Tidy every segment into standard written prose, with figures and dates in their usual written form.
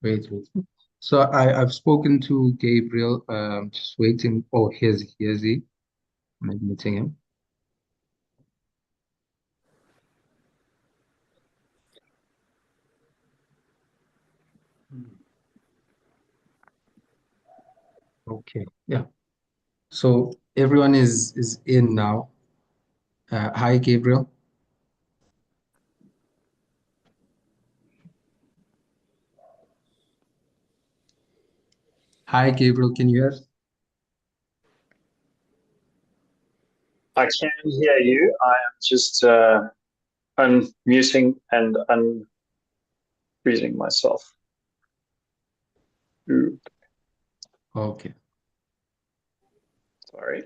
Wait. So I've spoken to Gabriel. Just waiting. Oh, here's he. I'm admitting him. Okay. Yeah. So everyone is in now. Hi, Gabriel. Hi, Gabriel. Can you hear us? I can hear you. I am just unmuting and unfreezing myself. Ooh, Okay. sorry.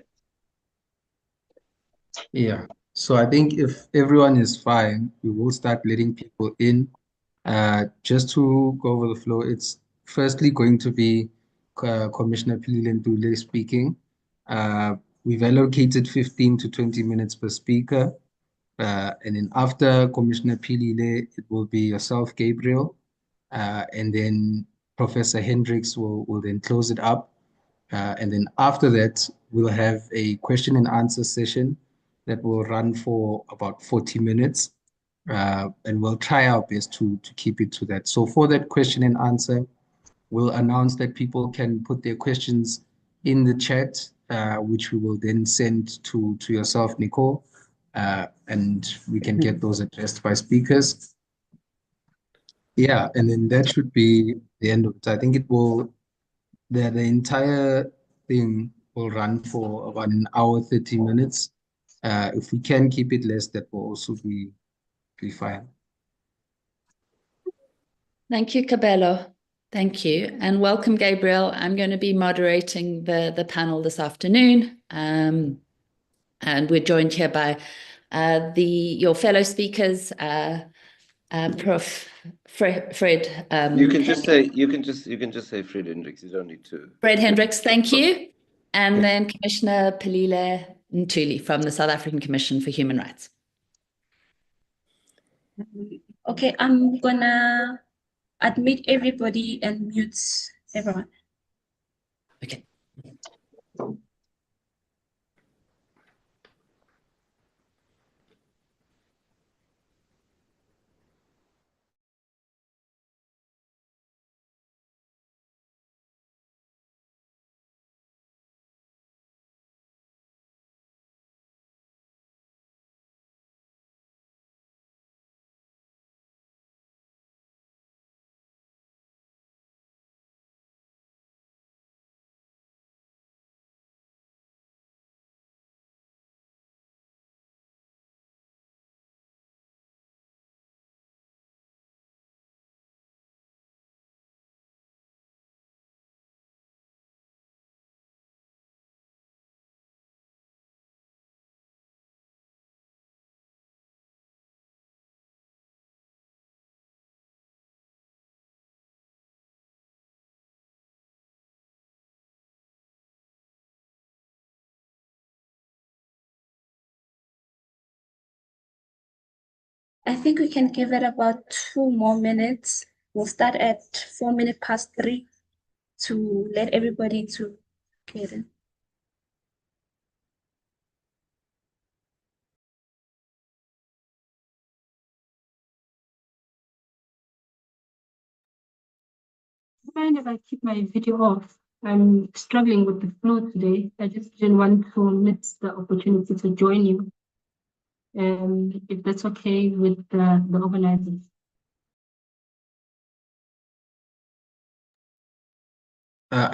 Yeah. So I think if everyone is fine, we will start letting people in. Just to go over the flow, it's firstly going to be Commissioner Pilile speaking. We've allocated 15 to 20 minutes per speaker. And then after Commissioner Pilile, it will be yourself, Gabriel. And then Professor Hendricks will then close it up. And then after that, we'll have a question and answer session that will run for about 40 minutes. And we'll try our best to keep it to that. So for that question and answer, we'll announce that people can put their questions in the chat, which we will then send to yourself, Nicole, and we can get those addressed by speakers. Yeah, and then that should be the end of it. I think it will the entire thing will run for about an hour, 30 minutes. If we can keep it less, that will also be fine. Thank you, Cabello. Thank you. And welcome, Gabriel. I'm going to be moderating the panel this afternoon. And we're joined here by your fellow speakers, Prof. Fred. You can just say Fred Hendricks. You don't need to. Fred Hendricks, thank you. And then Commissioner Pilile Ntuli from the South African Commission for Human Rights. Okay, I'm gonna admit everybody and mute everyone. Okay. I think we can give it about 2 more minutes. We'll start at 4 minutes past 3 to let everybody to get in. Mind if I keep my video off? I'm struggling with the flu today. I just didn't want to miss the opportunity to join you. And if that's okay with the organizers.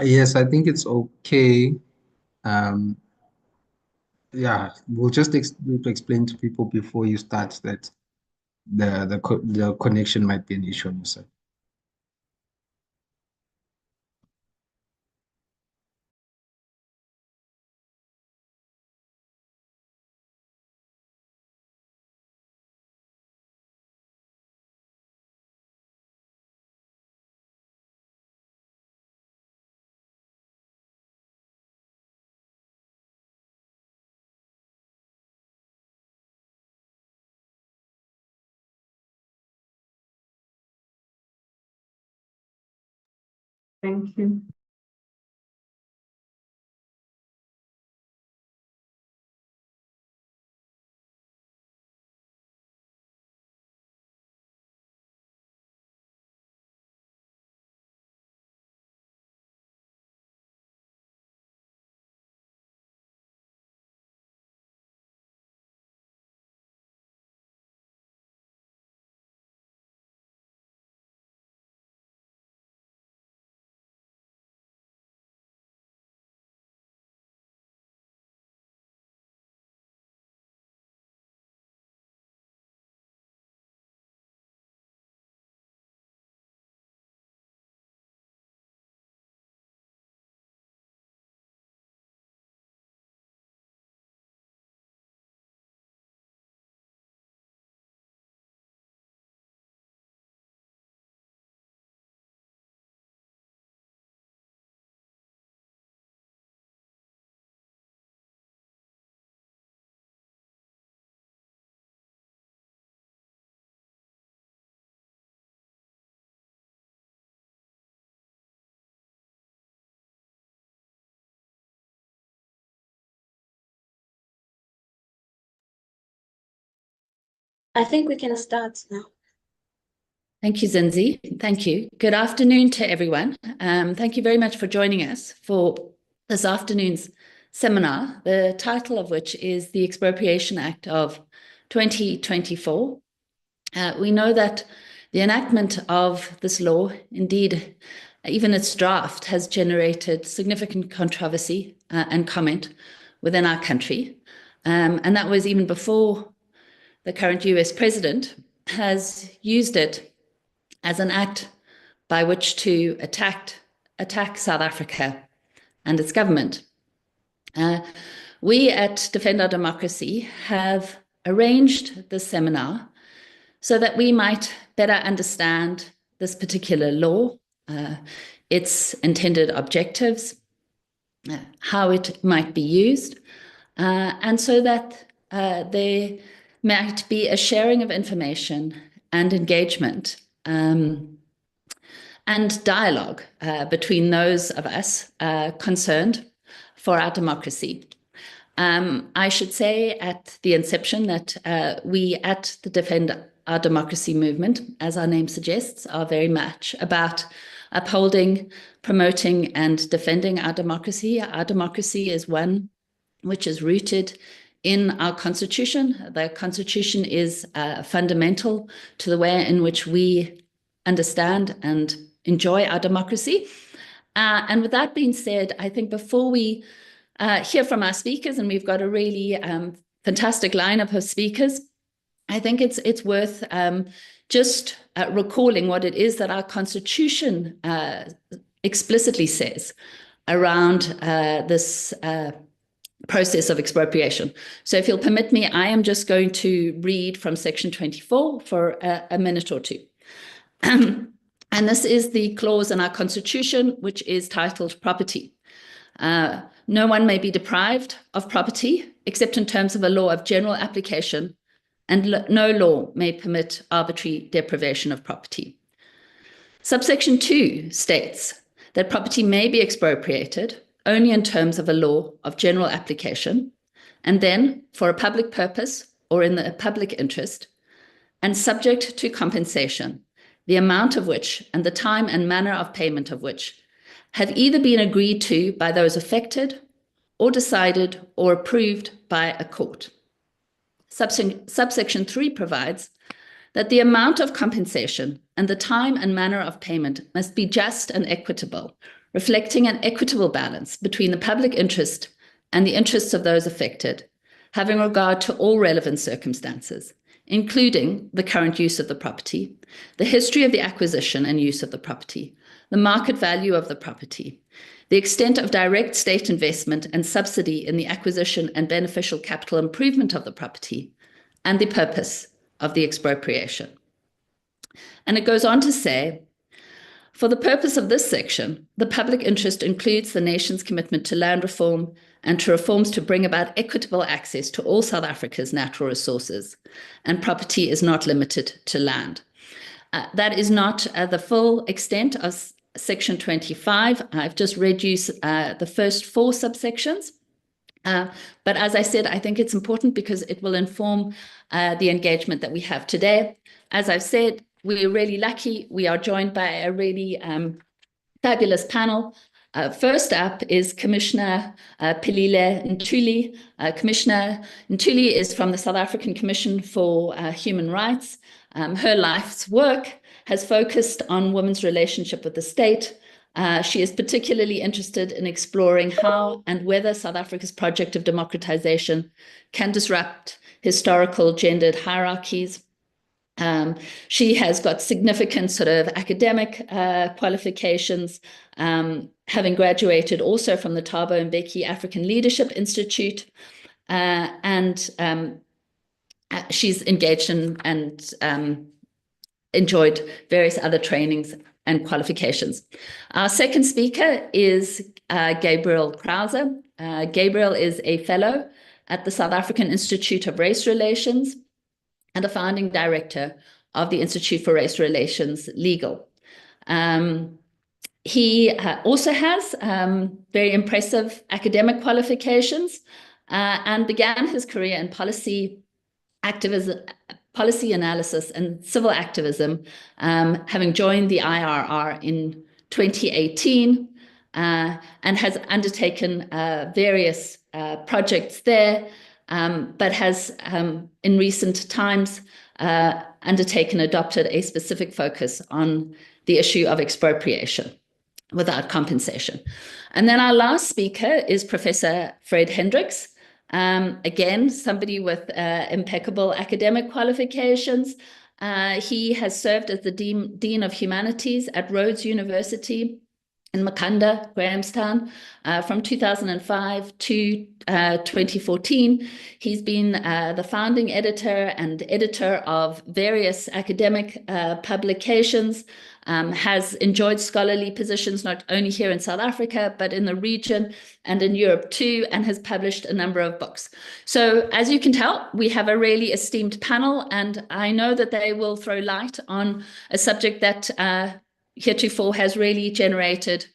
Yes, I think it's okay. Um, yeah, we'll just need to explain to people before you start that the connection might be an issue on your side. Thank you. I think we can start now. Thank you, Zinzi. Thank you. Good afternoon to everyone. Thank you very much for joining us for this afternoon's seminar, the title of which is the Expropriation Act of 2024. We know that the enactment of this law, indeed, even its draft, has generated significant controversy and comment within our country. And that was even before the current US president has used it as an act by which to attack South Africa and its government. We at Defend Our Democracy have arranged this seminar so that we might better understand this particular law, its intended objectives, how it might be used, and so that there might be a sharing of information and engagement and dialogue between those of us concerned for our democracy. I should say at the inception that we at the Defend Our Democracy movement, as our name suggests, are very much about upholding, promoting, and defending our democracy. Our democracy is one which is rooted in our Constitution. The Constitution is fundamental to the way in which we understand and enjoy our democracy. And with that being said, I think before we hear from our speakers, and we've got a really fantastic lineup of speakers, I think it's worth just recalling what it is that our Constitution explicitly says around this process of expropriation. So if you'll permit me, I am just going to read from section 24 for a minute or two. And this is the clause in our Constitution, which is titled Property. No one may be deprived of property except in terms of a law of general application, and no law may permit arbitrary deprivation of property. Subsection 2 states that property may be expropriated only in terms of a law of general application, and then for a public purpose or in the public interest, and subject to compensation, the amount of which and the time and manner of payment of which have either been agreed to by those affected or decided or approved by a court. Subsection 3 provides that the amount of compensation and the time and manner of payment must be just and equitable, reflecting an equitable balance between the public interest and the interests of those affected, having regard to all relevant circumstances, including the current use of the property, the history of the acquisition and use of the property, the market value of the property, the extent of direct state investment and subsidy in the acquisition and beneficial capital improvement of the property, and the purpose of the expropriation. And it goes on to say, for the purpose of this section, the public interest includes the nation's commitment to land reform and to reforms to bring about equitable access to all South Africa's natural resources, and property is not limited to land. That is not the full extent of section 25. I've just read you the first 4 subsections. But as I said, I think it's important because it will inform the engagement that we have today. As I've said, we're really lucky. We are joined by a really fabulous panel. First up is Commissioner Pilile Ntuli. Commissioner Ntuli is from the South African Commission for Human Rights. Her life's work has focused on women's relationship with the state. She is particularly interested in exploring how and whether South Africa's project of democratization can disrupt historical gendered hierarchies. She has got significant sort of academic qualifications, having graduated also from the Thabo Mbeki African Leadership Institute, and she's engaged in and enjoyed various other trainings and qualifications. Our second speaker is Gabriel Krause. Gabriel is a fellow at the South African Institute of Race Relations and a founding director of the Institute for Race Relations Legal. He also has very impressive academic qualifications and began his career in policy activism, policy analysis and civil activism, having joined the IRR in 2018 and has undertaken various projects there, but has in recent times adopted a specific focus on the issue of expropriation without compensation. And then our last speaker is Professor Fred Hendricks. Again, somebody with impeccable academic qualifications. He has served as the Dean of Humanities at Rhodes University in Makanda, Grahamstown, from 2005 to 2014. He's been the founding editor and editor of various academic publications, has enjoyed scholarly positions not only here in South Africa, but in the region and in Europe too, and has published a number of books. So as you can tell, we have a really esteemed panel, and I know that they will throw light on a subject that heretofore has really generated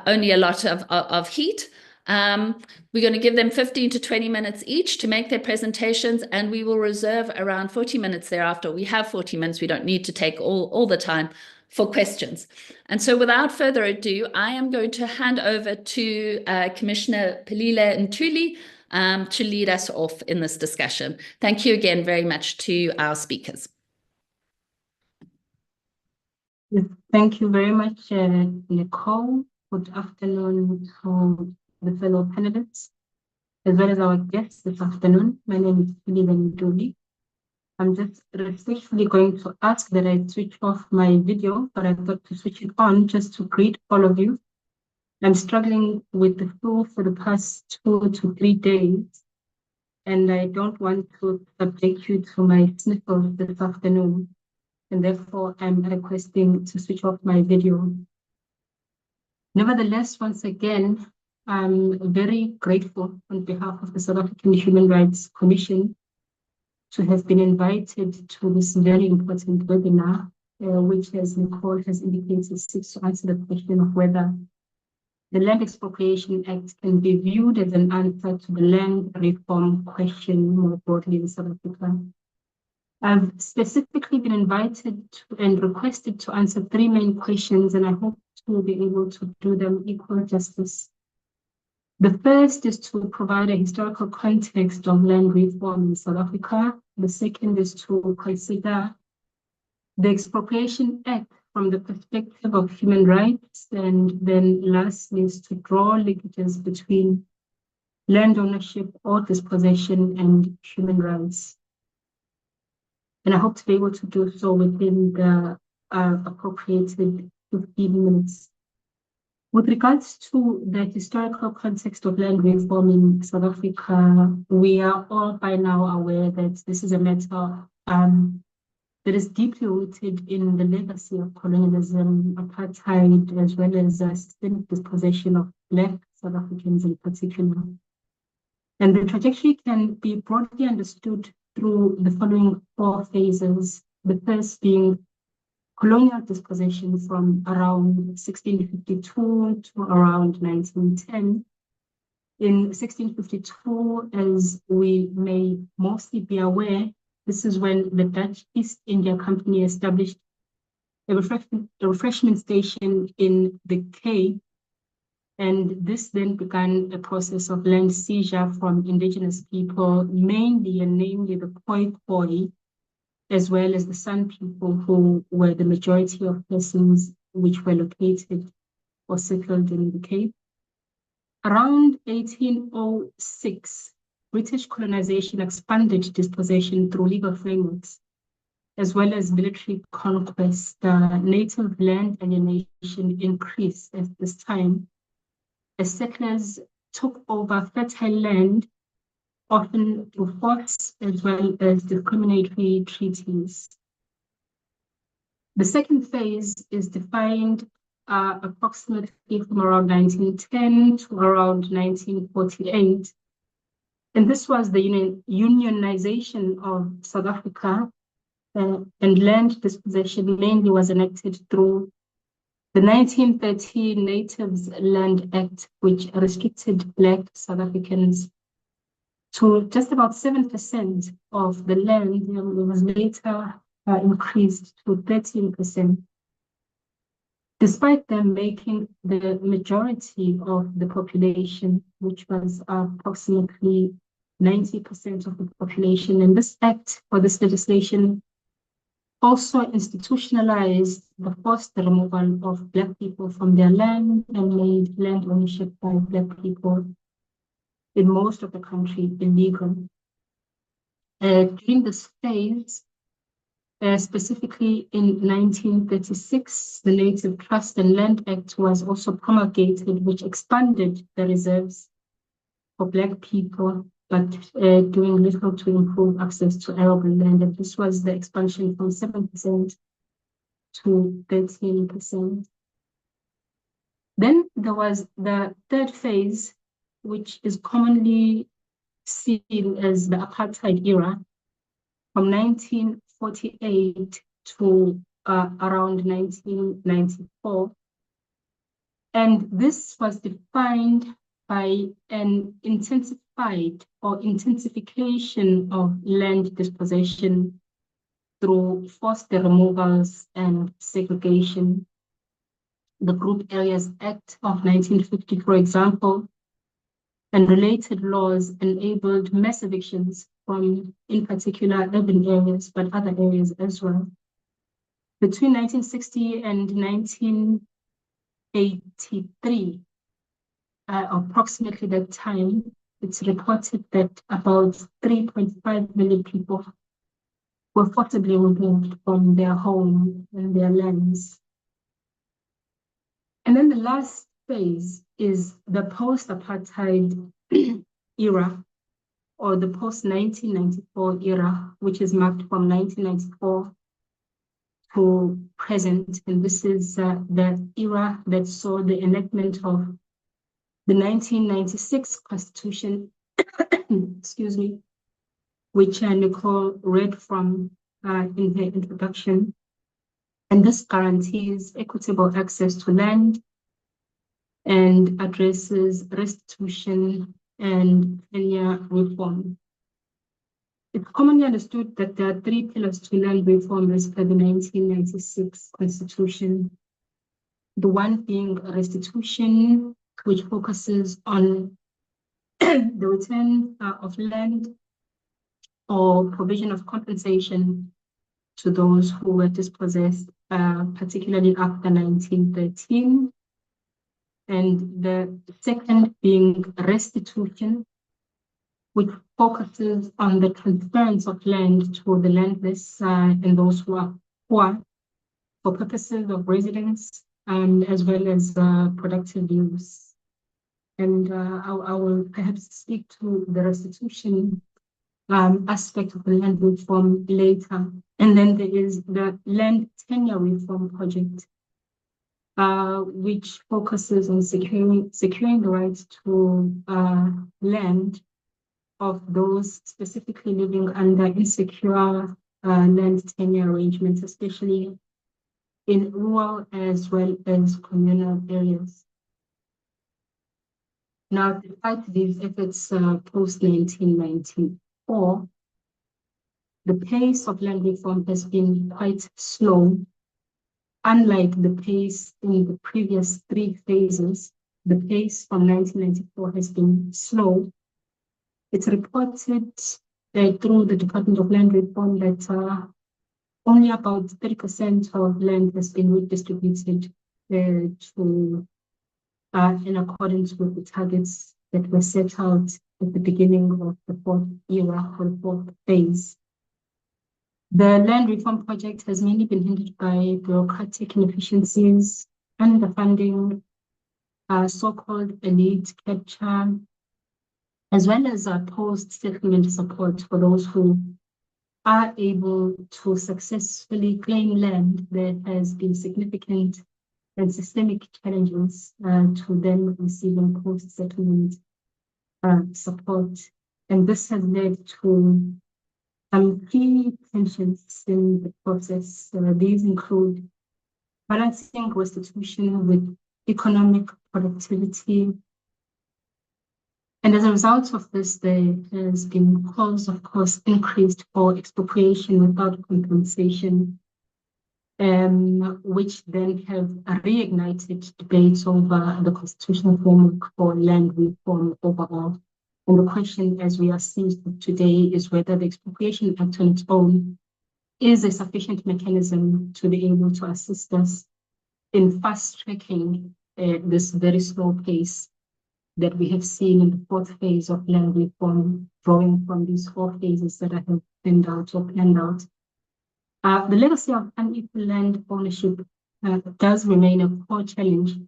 only a lot of heat. We're going to give them 15 to 20 minutes each to make their presentations, and we will reserve around 40 minutes thereafter. We have 40 minutes. We don't need to take all the time for questions. And so without further ado, I am going to hand over to Commissioner Pilile Ntuli to lead us off in this discussion. Thank you again very much to our speakers. Thank you very much, Nicole. Good afternoon to the fellow panelists, as well as our guests this afternoon. My name is Pilile Ntuli. I'm just respectfully going to ask that I switch off my video, but I thought to switch it on just to greet all of you. I'm struggling with the flu for the past 2 to 3 days, and I don't want to subject you to my sniffles this afternoon, and therefore I'm requesting to switch off my video. Nevertheless, once again, I'm very grateful on behalf of the South African Human Rights Commission to have been invited to this very important webinar, which, as Nicole has indicated, seeks to answer the question of whether the Land Expropriation Act can be viewed as an answer to the land reform question more broadly in South Africa. I've specifically been invited and requested to answer 3 main questions, and I hope to be able to do them equal justice. The first is to provide a historical context of land reform in South Africa. The second is to consider the Expropriation Act from the perspective of human rights. And then lastly is to draw linkages between land ownership or dispossession and human rights. And I hope to be able to do so within the appropriated 15 minutes. With regards to the historical context of land reform in South Africa, we are all by now aware that this is a matter that is deeply rooted in the legacy of colonialism, apartheid, as well as systemic dispossession of Black South Africans in particular. And the trajectory can be broadly understood through the following 4 phases. The first being colonial dispossession from around 1652 to around 1910. In 1652, as we may mostly be aware, this is when the Dutch East India Company established a refreshment station in the Cape, and this then began a process of land seizure from indigenous people, mainly and namely the Khoi, as well as the San people, who were the majority of persons which were located or settled in the Cape. Around 1806, British colonization expanded dispossession through legal frameworks, as well as military conquest. Native land alienation increased at this time, as settlers took over fertile land, often through force, as well as discriminatory treaties. The second phase is defined approximately from around 1910 to around 1948. And this was the unionization of South Africa, and land dispossession mainly was enacted through the 1930 Natives Land Act, which restricted Black South Africans to just about 7% of the land. It was later increased to 13%. Despite them making the majority of the population, which was approximately 90% of the population. And this act, or this legislation, also institutionalized the forced removal of Black people from their land and made land ownership by Black people in most of the country illegal. During this phase, specifically in 1936, the Native Trust and Land Act was also promulgated, which expanded the reserves for Black people, but doing little to improve access to arable land. And this was the expansion from 7% to 13%. Then there was the third phase, which is commonly seen as the apartheid era, from 1948 to around 1994. And this was defined by an intensified or intensification of land dispossession through forced removals and segregation. The Group Areas Act of 1950, for example, and related laws enabled mass evictions from, in particular, urban areas, but other areas as well. Between 1960 and 1983, approximately that time, it's reported that about 3.5 million people were forcibly removed from their home and their lands. And then the last phase is the post-apartheid era, or the post-1994 era, which is marked from 1994 to present. And this is the era that saw the enactment of the 1996 Constitution, excuse me, which Nicole read from in her introduction. And this guarantees equitable access to land and addresses restitution and tenure reform. It's commonly understood that there are three pillars to land reform as per the 1996 Constitution. The one being restitution, which focuses on the return of land or provision of compensation to those who were dispossessed, particularly after 1913. And the second being restitution, which focuses on the transference of land to the landless and those who are poor for purposes of residence and as well as productive use. And I will perhaps speak to the restitution aspect of the land reform later. And then there is the land tenure reform project, which focuses on securing the rights to land of those specifically living under insecure land tenure arrangements, especially in rural as well as communal areas. Now, despite these efforts post-1994, the pace of land reform has been quite slow. Unlike the pace in the previous 3 phases, the pace from 1994 has been slow. It's reported through the Department of Land Reform that only about 30% of land has been redistributed to in accordance with the targets that were set out at the beginning of the 4th era or the 4th phase. The land reform project has mainly been hindered by bureaucratic inefficiencies, underfunding, so-called elite capture, as well as post-settlement support for those who are able to successfully claim land. There has been significant and systemic challenges to them receiving post-settlement support. And this has led to some key tensions in the process. These include balancing restitution with economic productivity. And as a result of this, there has been calls, of course, increased for expropriation without compensation, which then have reignited debates over the constitutional framework for land reform overall. And the question, as we are seeing today, is whether the Expropriation Act on its own is a sufficient mechanism to be able to assist us in fast-tracking this very slow pace that we have seen in the 4th phase of land reform, drawing from these 4 phases that I have planned out. The legacy of unequal land ownership does remain a core challenge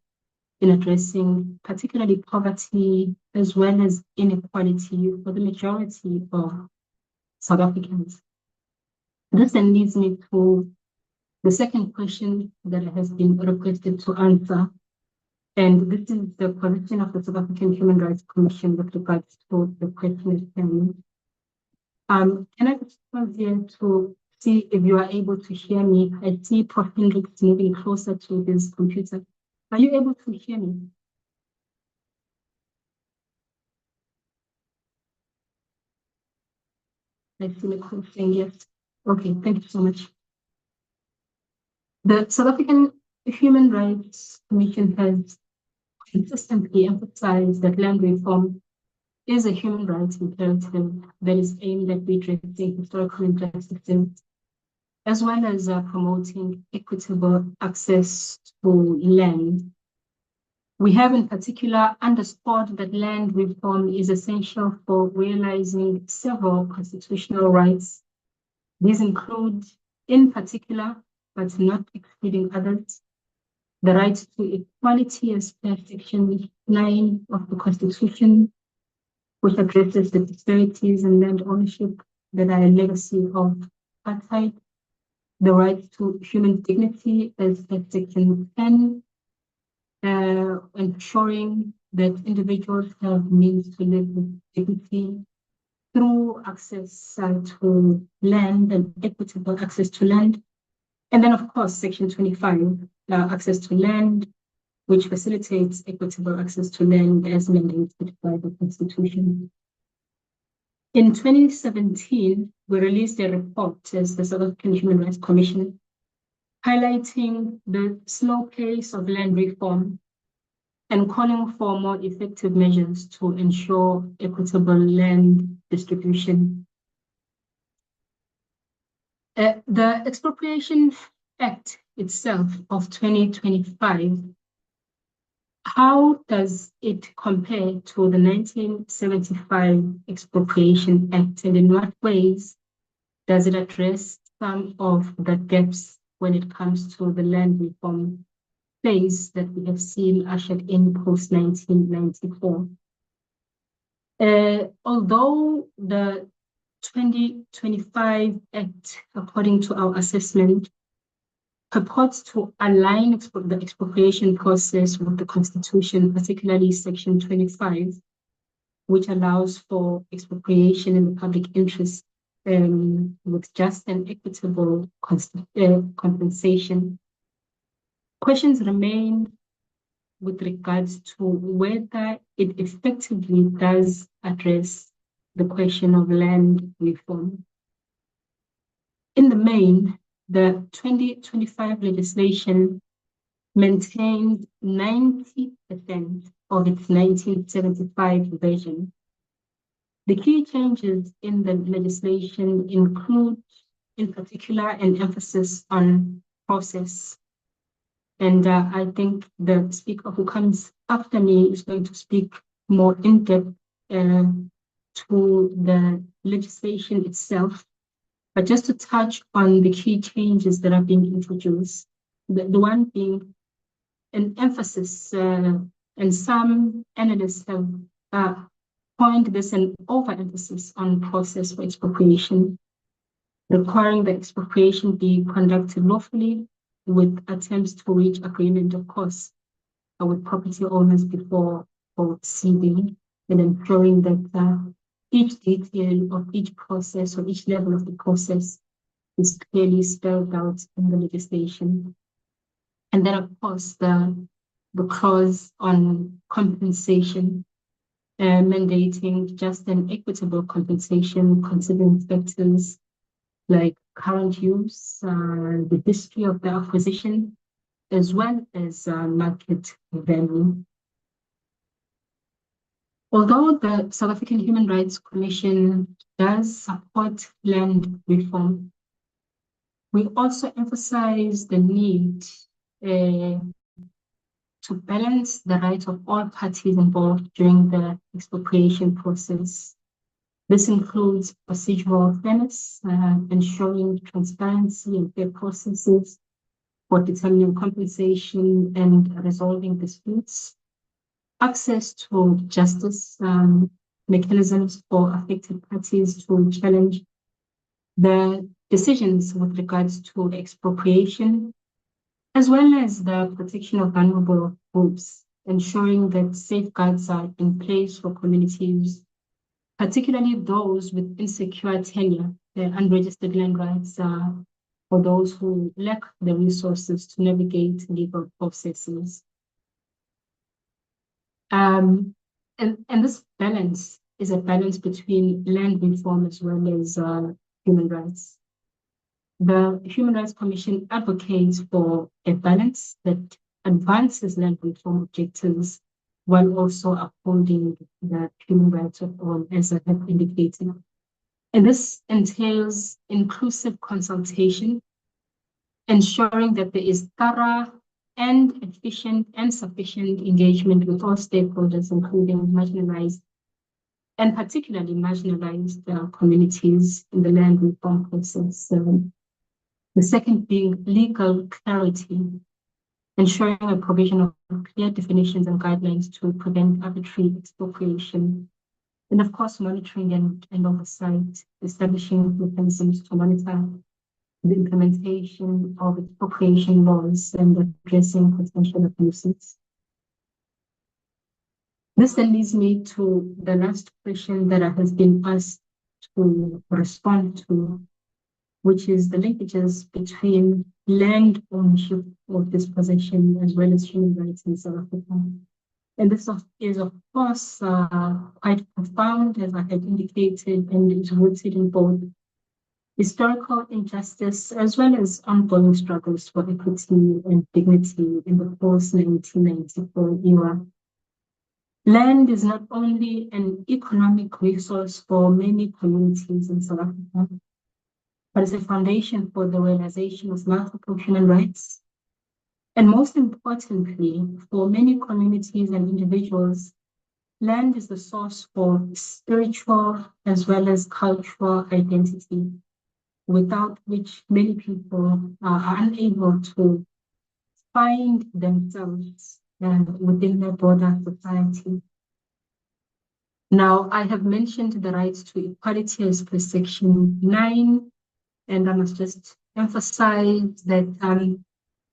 in addressing particularly poverty as well as inequality for the majority of South Africans. This then leads me to the second question that has been requested to answer, and this is the position of the South African Human Rights Commission with regards to the question at hand. Can I just pause here to see if you are able to hear me? I see Prof. Hendricks moving closer to his computer. Are you able to hear me? I see Nicole saying yes. Okay, thank you so much. The South African Human Rights Commission has consistently emphasized that land reform is a human rights imperative that is aimed at redressing historical injustices, as well as promoting equitable access to land. We have in particular underscored that land reform is essential for realizing several constitutional rights. These include, in particular, but not excluding others, the right to equality as per Section 9 of the Constitution, which addresses the disparities in land ownership that are a legacy of apartheid, the right to human dignity as per Section 10, ensuring that individuals have means to live with dignity through access to land and equitable access to land. And then, of course, Section 25, access to land, which facilitates equitable access to land as mandated by the Constitution. In 2017, we released a report as the South African Human Rights Commission, highlighting the slow pace of land reform and calling for more effective measures to ensure equitable land distribution. The Expropriation Act itself of 2025, how does it compare to the 1975 Expropriation Act, and in what ways does it address some of the gaps when it comes to the land reform phase that we have seen ushered in post-1994? Although the 2025 Act, according to our assessment, purports to align the expropriation process with the Constitution, particularly Section 25, which allows for expropriation in the public interest with just and equitable compensation. questions remain with regards to whether it effectively does address the question of land reform. In the main, the 2025 legislation maintained 90% of its 1975 version. The key changes in the legislation include, in particular, an emphasis on process. And I think the speaker who comes after me is going to speak more in depth to the legislation itself. But just to touch on the key changes that are being introduced, the one being an emphasis, and some analysts have coined this an overemphasis on process for expropriation, requiring that expropriation be conducted lawfully with attempts to reach agreement, of course, with property owners before proceeding, and ensuring that each detail of each process or each level of the process is clearly spelled out in the legislation. And then, of course, the clause on compensation, mandating just and equitable compensation, considering factors like current use, the history of the acquisition, as well as market value. Although the South African Human Rights Commission does support land reform, we also emphasize the need to balance the rights of all parties involved during the expropriation process. This includes procedural fairness, ensuring transparency and fair processes for determining compensation and resolving disputes, access to justice, mechanisms for affected parties to challenge the decisions with regards to expropriation, as well as the protection of vulnerable groups, ensuring that safeguards are in place for communities, particularly those with insecure tenure, unregistered land rights, for those who lack the resources to navigate legal processes. And this balance is a balance between land reform as well as human rights. The Human Rights Commission advocates for a balance that advances land reform objectives while also upholding the human rights of all, as I have indicated. And this entails inclusive consultation, ensuring that there is thorough and efficient and sufficient engagement with all stakeholders, including marginalized and particularly marginalized communities in the land reform process. The second being legal clarity, ensuring a provision of clear definitions and guidelines to prevent arbitrary expropriation. And of course, monitoring and oversight, establishing mechanisms to monitor the implementation of expropriation laws and addressing potential abuses. This then leads me to the last question that has been asked to respond to, which is the linkages between land ownership or dispossession as well as human rights in South Africa. And this is, of course, quite profound, as I had indicated, and is rooted in both historical injustice as well as ongoing struggles for equity and dignity in the post-1994 era. Land is not only an economic resource for many communities in South Africa, but it's a foundation for the realization of multiple human rights. And most importantly, for many communities and individuals, land is the source for spiritual as well as cultural identity, without which many people are unable to find themselves within their broader society. Now, I have mentioned the rights to equality as per Section 9, and I must just emphasize that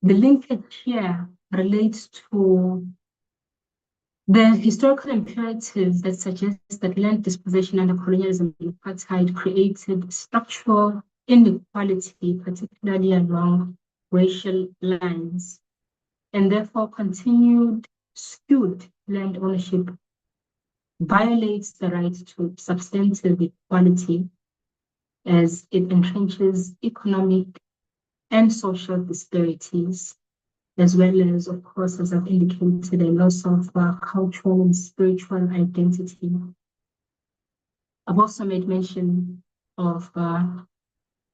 the linkage here relates to the historical imperatives that suggest that land dispossession under colonialism and apartheid created structural inequality, particularly along racial lines. and therefore continued skewed land ownership violates the right to substantive equality as it entrenches economic and social disparities, as well as, of course, as I've indicated, a loss of cultural and spiritual identity. I've also made mention of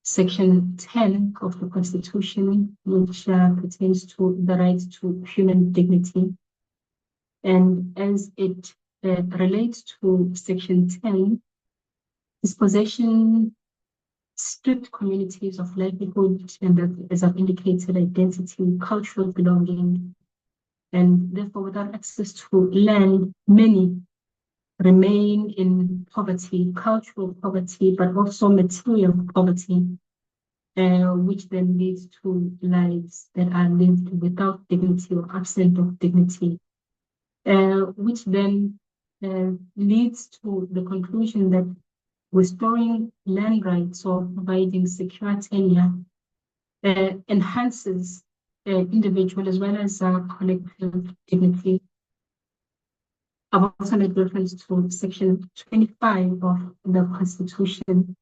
Section 10 of the Constitution, which pertains to the right to human dignity. And as it relates to Section 10, dispossession stripped communities of livelihood and, as I've indicated, identity, cultural belonging, and therefore without access to land, many remain in poverty, cultural poverty, but also material poverty, which then leads to lives that are lived without dignity or absent of dignity, which then leads to the conclusion that restoring land rights or providing secure tenure enhances individual as well as collective dignity. I've also made reference to Section 25 of the Constitution,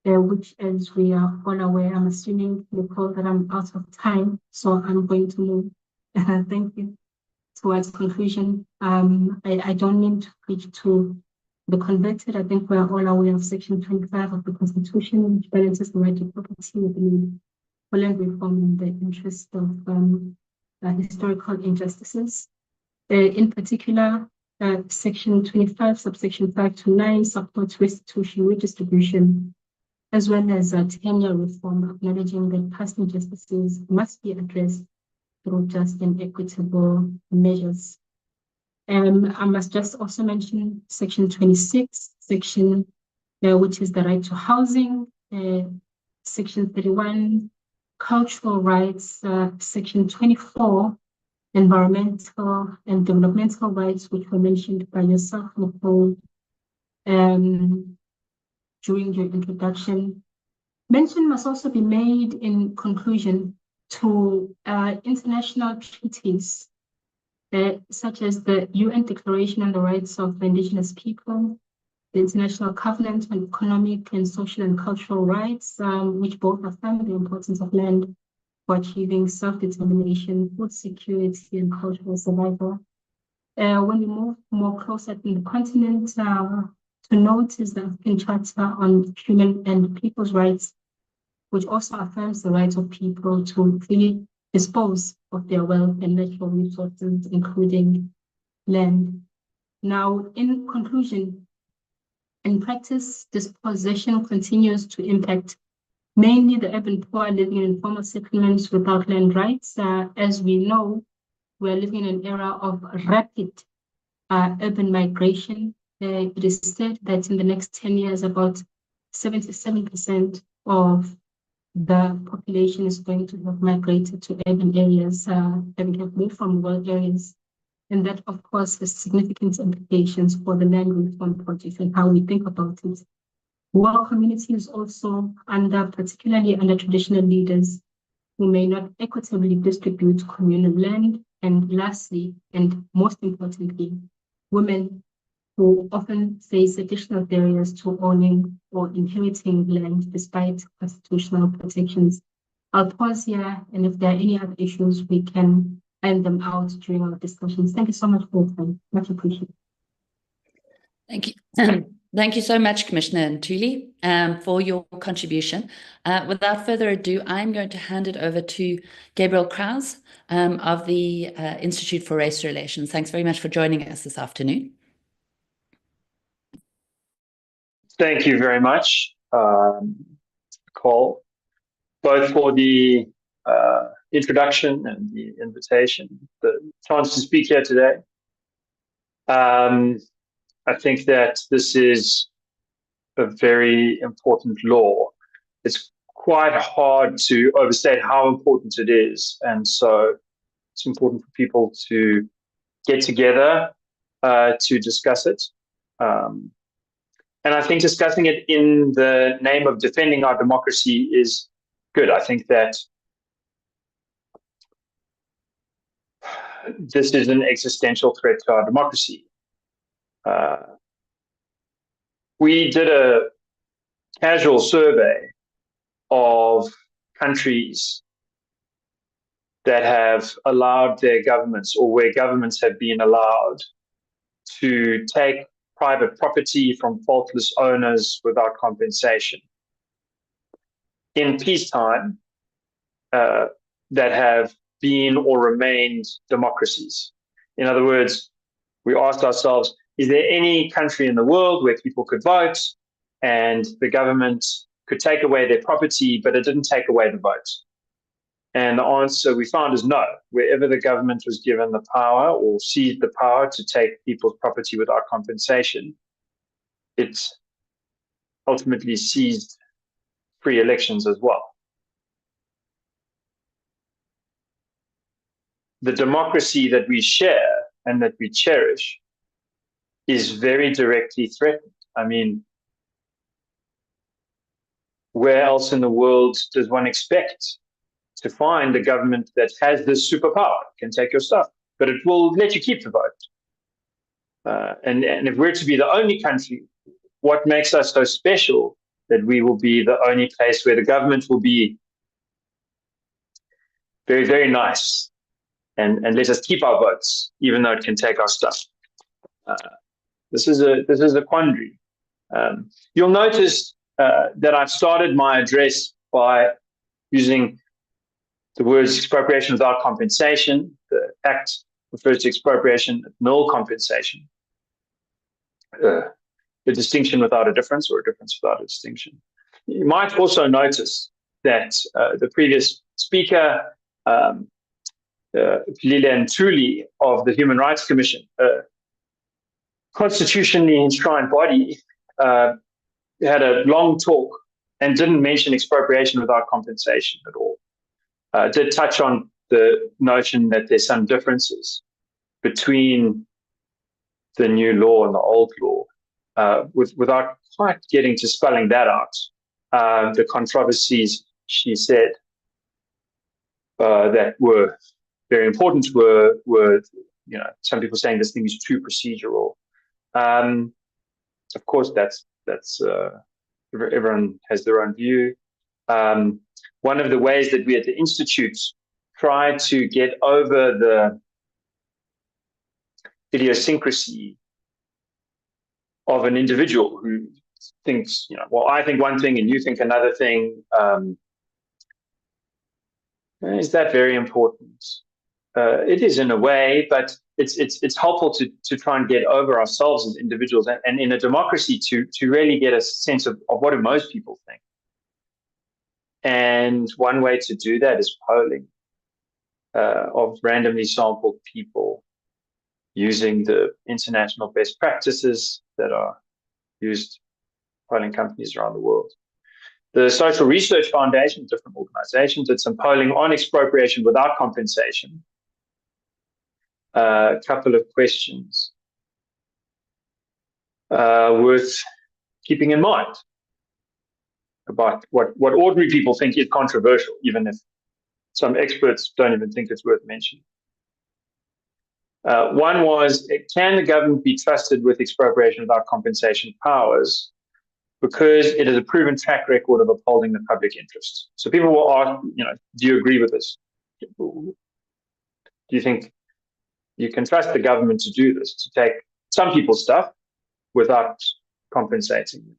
which, as we are all aware, I'm assuming, Nicole, that I'm out of time, so I'm going to move. Thank you. Towards conclusion, I don't mean to preach to the convicted. I think we're all aware of Section 25 of the Constitution, which balances the right to property with the need for land reform in the interest of historical injustices. In particular, Section 25, subsection 5 to 9 supports restitution, redistribution, as well as tenure reform, acknowledging that past injustices must be addressed through just and equitable measures. I must just also mention Section 26, which is the right to housing, Section 31, cultural rights, Section 24, environmental and developmental rights, which were mentioned by yourself, Nicole, during your introduction. Mention must also be made in conclusion to international treaties, such as the UN Declaration on the Rights of Indigenous People, the International Covenant on Economic and Social and Cultural Rights, which both affirm the importance of land for achieving self-determination, food security, and cultural survival. When we move more closer to the continent, to note is the African Charter on Human and People's Rights, which also affirms the right of people to freely dispose of their wealth and natural resources, including land. Now, in conclusion, in practice, dispossession continues to impact mainly the urban poor living in informal settlements without land rights. As we know, we're living in an era of rapid urban migration. It is said that in the next 10 years, about 77% of the population is going to have migrated to urban areas and have moved from rural areas. And that, of course, has significant implications for the land reform project and how we think about it. Rural communities also, particularly under traditional leaders who may not equitably distribute communal land. And lastly, and most importantly, women who often face additional barriers to owning or inheriting land despite constitutional protections. I'll pause here, and if there are any other issues, we can iron them out during our discussions. Thank you so much for your time. Much appreciated. Thank you. Thank you so much, Commissioner Ntuli, for your contribution. Without further ado, I'm going to hand it over to Gabriel Krause of the Institute for Race Relations. Thanks very much for joining us this afternoon. Thank you very much, Cole, both for the introduction and the invitation, the chance to speak here today. I think that this is a very important law. It's quite hard to overstate how important it is. And so it's important for people to get together to discuss it. And I think discussing it in the name of defending our democracy is good. I think that this is an existential threat to our democracy. We did a casual survey of countries that have allowed their governments, or where governments have been allowed to take private property from faultless owners without compensation in peacetime, that have been or remained democracies. In other words, we asked ourselves, is there any country in the world where people could vote and the government could take away their property, but it didn't take away the vote? And the answer we found is no. Wherever the government was given the power or seized the power to take people's property without compensation, it ultimately seized free elections as well. The democracy that we share and that we cherish is very directly threatened. I mean, where else in the world does one expect to find a government that has this superpower, can take your stuff, but it will let you keep the vote? And if we're to be the only country, what makes us so special that we will be the only place where the government will be very, very nice and let us keep our votes, even though it can take our stuff? This is a quandary. You'll notice that I've started my address by using the words expropriation without compensation. The Act refers to expropriation at nil compensation. A distinction without a difference, or a difference without a distinction. You might also notice that the previous speaker, Lilian Truly of the Human Rights Commission, a constitutionally enshrined body, had a long talk and didn't mention expropriation without compensation at all. Did touch on the notion that there's some differences between the new law and the old law, without quite getting to spelling that out. The controversies, she said, that were very important were some people saying this thing is too procedural. Of course, that's everyone has their own view. One of the ways that we at the Institute try to get over the idiosyncrasy of an individual who thinks, well, I think one thing and you think another thing, is that very important? It is in a way, but it's helpful to try and get over ourselves as individuals, and in a democracy to really get a sense of what do most people think. And one way to do that is polling of randomly sampled people using the international best practices that are used polling companies around the world. The Social Research Foundation, different organizations, did some polling on expropriation without compensation. A couple of questions worth keeping in mind about what ordinary people think is controversial, even if some experts don't even think it's worth mentioning. One was, can the government be trusted with expropriation without compensation powers because it has a proven track record of upholding the public interest? So people will ask, do you agree with this? Do you think you can trust the government to do this, to take some people's stuff without compensating them?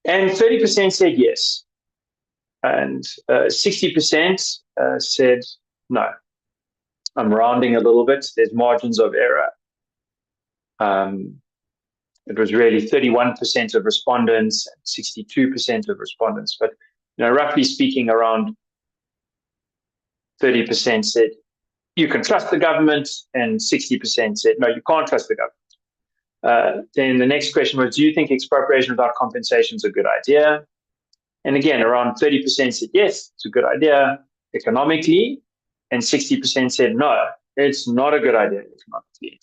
And 30% said yes. And 60% said no. I'm rounding a little bit. There's margins of error. It was really 31% of respondents and 62% of respondents. But roughly speaking, around 30% said you can trust the government, and 60% said no, you can't trust the government. Then the next question was, do you think expropriation without compensation is a good idea? And again, around 30% said yes, it's a good idea economically, and 60% said no, it's not a good idea economically.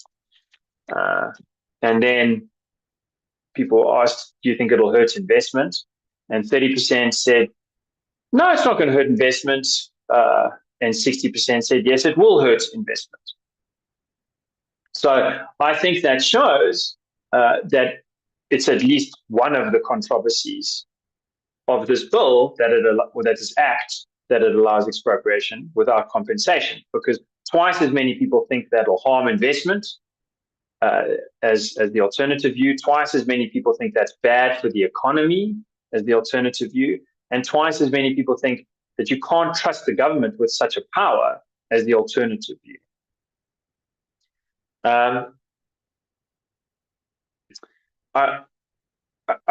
And then people asked, do you think it'll hurt investment? And 30% said, no, it's not going to hurt investment. and 60% said, yes, it will hurt investment. So I think that shows that it's at least one of the controversies of this bill, or that this act, that it allows expropriation without compensation, because twice as many people think that will harm investment as the alternative view. Twice as many people think that's bad for the economy as the alternative view. And twice as many people think that you can't trust the government with such a power as the alternative view. I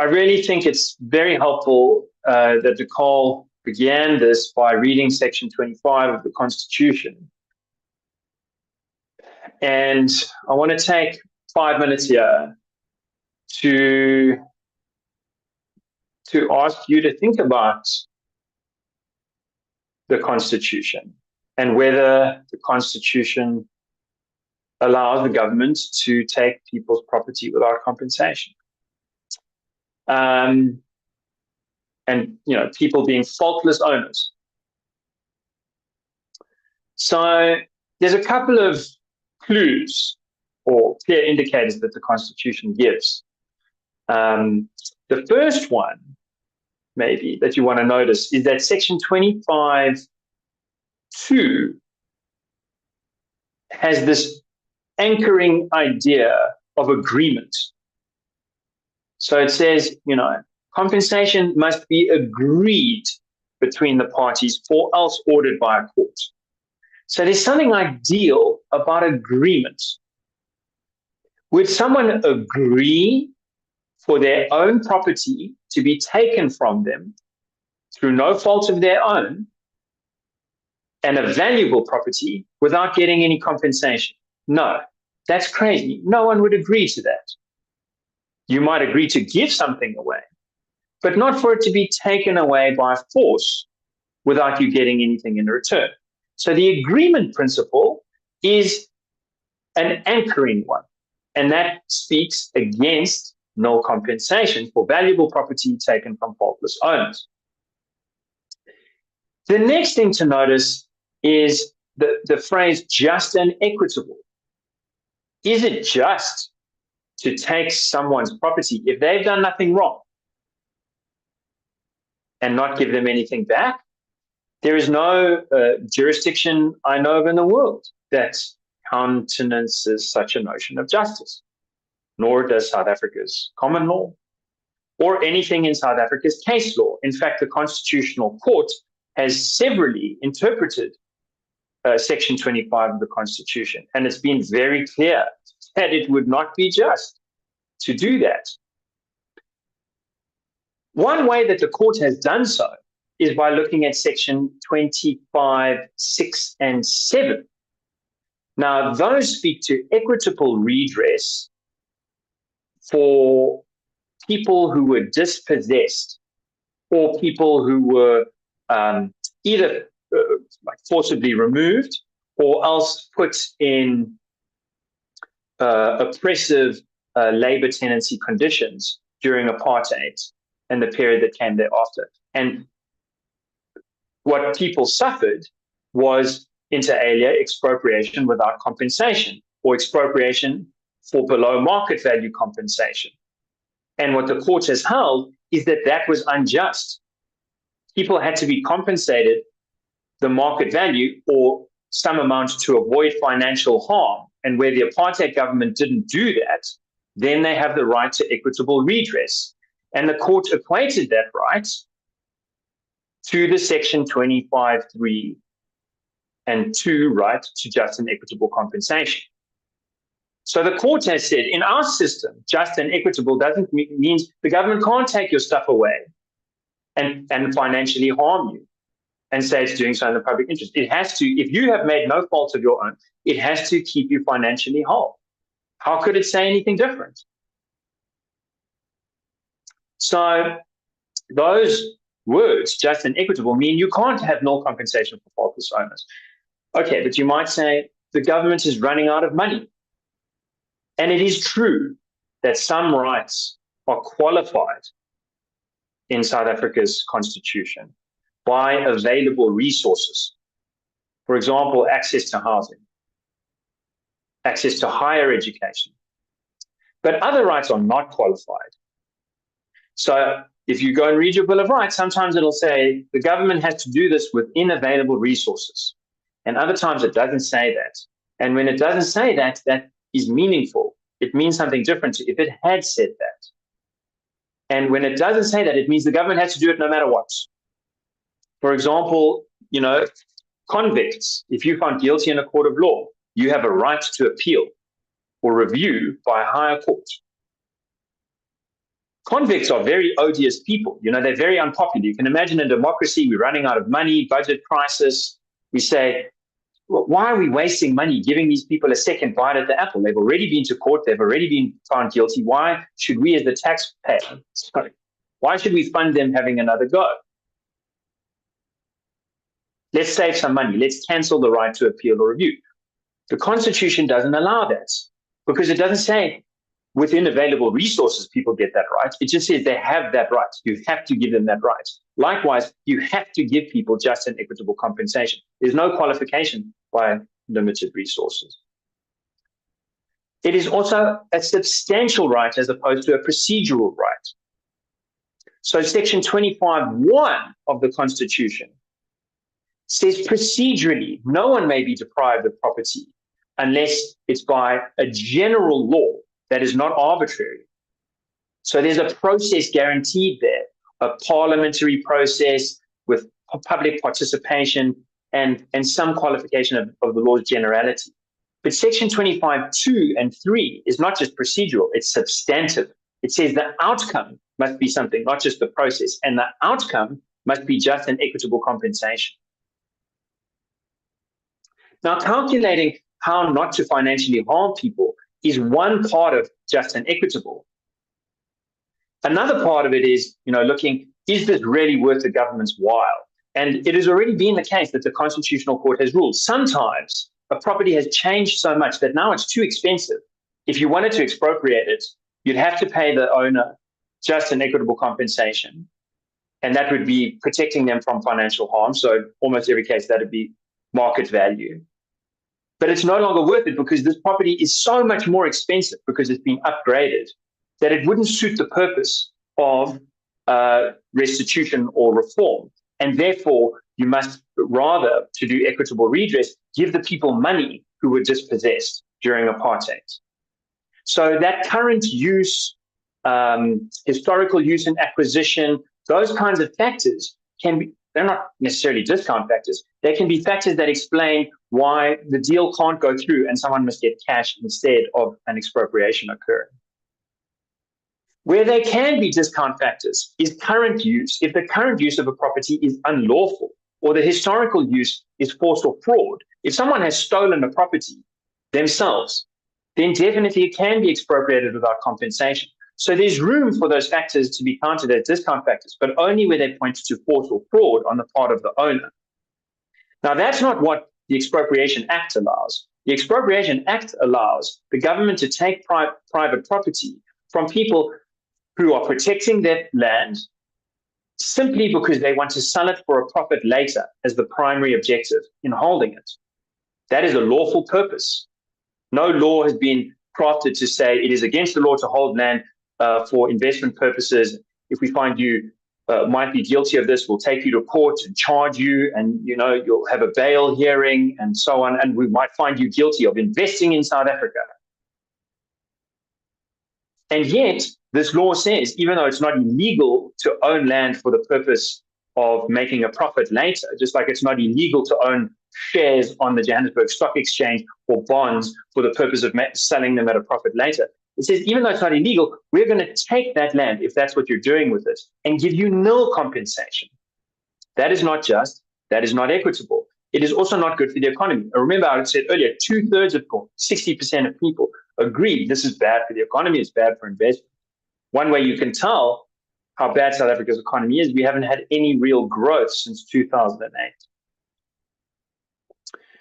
really think it's very helpful that Nicole began this by reading Section 25 of the Constitution. And I want to take 5 minutes here to ask you to think about the Constitution and whether the Constitution allows the government to take people's property without compensation. And people being faultless owners. So there's a couple of clues or clear indicators that the Constitution gives. The first one, maybe, that you want to notice is that Section 25(2) has this anchoring idea of agreement. So it says, compensation must be agreed between the parties or else ordered by a court. So there's something ideal about agreement. Would someone agree for their own property to be taken from them through no fault of their own, and a valuable property, without getting any compensation? No, that's crazy. No one would agree to that. You might agree to give something away, but not for it to be taken away by force without you getting anything in return. So the agreement principle is an anchoring one, and that speaks against no compensation for valuable property taken from faultless owners. The next thing to notice is the phrase just and equitable. Is it just to take someone's property if they've done nothing wrong and not give them anything back? There is no jurisdiction I know of in the world that countenances such a notion of justice, nor does South Africa's common law or anything in South Africa's case law. In fact, the Constitutional Court has severally interpreted Section 25 of the Constitution, and it's been very clear that it would not be just to do that. One way that the court has done so is by looking at Section 25(6) and 7. Now, those speak to equitable redress for people who were dispossessed or people who were either forcibly removed or else put in oppressive labor tenancy conditions during apartheid and the period that came thereafter. And what people suffered was inter alia expropriation without compensation, or expropriation for below market value compensation. And what the court has held is that that was unjust. People had to be compensated the market value or some amount to avoid financial harm. And where the apartheid government didn't do that, then they have the right to equitable redress. And the court equated that right to the Section 25(3) and 2 right to just and equitable compensation. So the court has said, in our system, just and equitable doesn't mean the government can't take your stuff away and financially harm you and say it's doing so in the public interest. It has to, if you have made no fault of your own, it has to keep you financially whole. How could it say anything different? So those words, just and equitable, mean you can't have no compensation for faultless owners. Okay, but you might say the government is running out of money. And it is true that some rights are qualified in South Africa's constitution by available resources. For example, access to housing, access to higher education. But other rights are not qualified. So if you go and read your Bill of Rights, sometimes it'll say the government has to do this within available resources. And other times it doesn't say that. And when it doesn't say that, that is meaningful. It means something different if it had said that. And when it doesn't say that, it means the government has to do it no matter what. For example, convicts, if you found guilty in a court of law, you have a right to appeal or review by a higher court. Convicts are very odious people. They're very unpopular. You can imagine in democracy, we're running out of money, budget crisis. We say, well, why are we wasting money giving these people a second bite at the apple? They've already been to court. They've already been found guilty. Why should we as the taxpayer, why should we fund them having another go? Let's save some money. Let's cancel the right to appeal or review. The Constitution doesn't allow that because it doesn't say within available resources people get that right. It just says they have that right. You have to give them that right. Likewise, you have to give people just and equitable compensation. There's no qualification by limited resources. It is also a substantial right as opposed to a procedural right. So Section 25(1) of the Constitution says procedurally, no one may be deprived of property unless it's by a general law that is not arbitrary. So there's a process guaranteed there, a parliamentary process with public participation and some qualification of the law's generality. But Section 25(2) and 3 is not just procedural, it's substantive. It says the outcome must be something, not just the process, and the outcome must be just and equitable compensation. Now, calculating how not to financially harm people is one part of just and equitable. Another part of it is, looking, is this really worth the government's while? And it has already been the case that the Constitutional Court has ruled. Sometimes a property has changed so much that now it's too expensive. If you wanted to expropriate it, you'd have to pay the owner just and equitable compensation. And that would be protecting them from financial harm. So almost every case, that would be market value. But it's no longer worth it because this property is so much more expensive because it's been upgraded that it wouldn't suit the purpose of restitution or reform. And therefore, you must rather, to do equitable redress, give the people money who were dispossessed during apartheid. So that current use, historical use and acquisition, those kinds of factors they're not necessarily discount factors. They can be factors that explain why the deal can't go through and someone must get cash instead of an expropriation occurring. Where they can be discount factors is current use. If the current use of a property is unlawful or the historical use is force or fraud, if someone has stolen a property themselves, then definitely it can be expropriated without compensation. So there's room for those factors to be counted as discount factors, but only where they point to force or fraud on the part of the owner. Now, that's not what the Expropriation Act allows. The Expropriation Act allows the government to take private property from people who are protecting their land simply because they want to sell it for a profit later as the primary objective in holding it. That is a lawful purpose. No law has been crafted to say it is against the law to hold land for investment purposes. If we find you might be guilty of this, we'll take you to court and charge you, and you'll have a bail hearing and so on, and we might find you guilty of investing in South Africa. And yet, this law says, even though it's not illegal to own land for the purpose of making a profit later, just like it's not illegal to own shares on the Johannesburg Stock Exchange or bonds for the purpose of selling them at a profit later. It says, even though it's not illegal, we're going to take that land, if that's what you're doing with it, and give you nil compensation. That is not just, that is not equitable. It is also not good for the economy. Remember, I said earlier, 2/3 of people, 60% of people agree this is bad for the economy, it's bad for investment. One way you can tell how bad South Africa's economy is, we haven't had any real growth since 2008.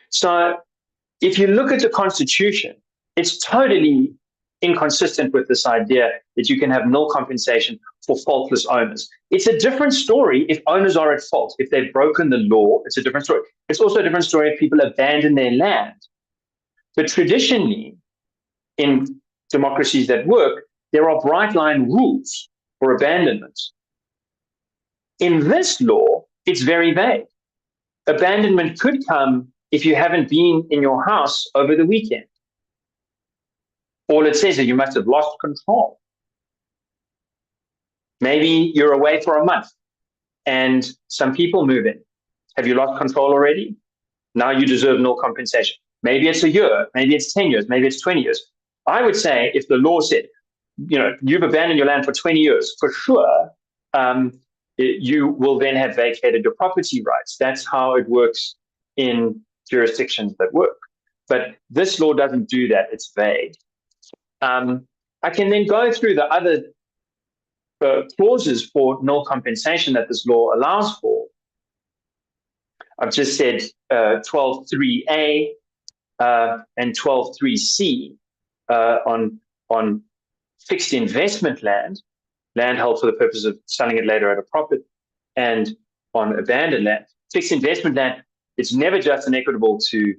So if you look at the Constitution, it's totally inconsistent with this idea that you can have nil compensation for faultless owners. It's a different story if owners are at fault. If they've broken the law, it's a different story. It's also a different story if people abandon their land. But traditionally, in democracies that work, there are bright line rules for abandonment. In this law, it's very vague. Abandonment could come if you haven't been in your house over the weekend. All it says is you must have lost control. Maybe you're away for a month and some people move in. Have you lost control already? Now you deserve no compensation. Maybe it's a year, maybe it's 10 years, maybe it's 20 years. I would say if the law said, you've abandoned your land for 20 years, for sure, you will then have vacated your property rights. That's how it works in jurisdictions that work. But this law doesn't do that. It's vague. I can then go through the other clauses for no compensation that this law allows for. I've just said 12.3a and 12.3c on fixed investment land held for the purpose of selling it later at a profit, and on abandoned land. Fixed investment land, it's never just and equitable to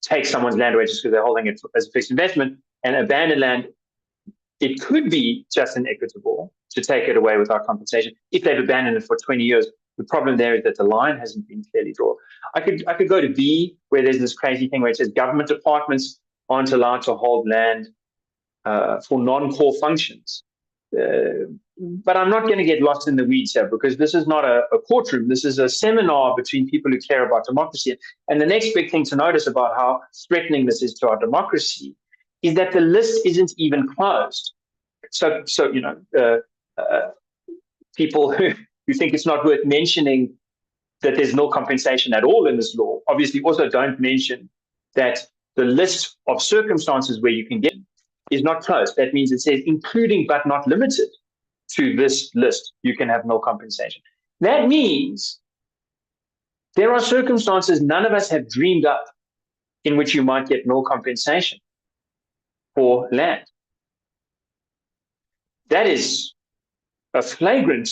take someone's land away just because they're holding it as a fixed investment. And abandoned land, it could be just and equitable to take it away without compensation if they've abandoned it for 20 years. The problem there is that the line hasn't been clearly drawn. I could go to B, where there's this crazy thing where it says government departments aren't allowed to hold land for non-core functions. But I'm not going to get lost in the weeds here, because this is not a courtroom. This is a seminar between people who care about democracy. And the next big thing to notice about how threatening this is to our democracy is that the list isn't even closed. So people who think it's not worth mentioning that there's no compensation at all in this law obviously also don't mention that the list of circumstances where you can get is not closed. That means it says including but not limited to this list, you can have no compensation. That means there are circumstances none of us have dreamed up in which you might get no compensation for land. That is a flagrant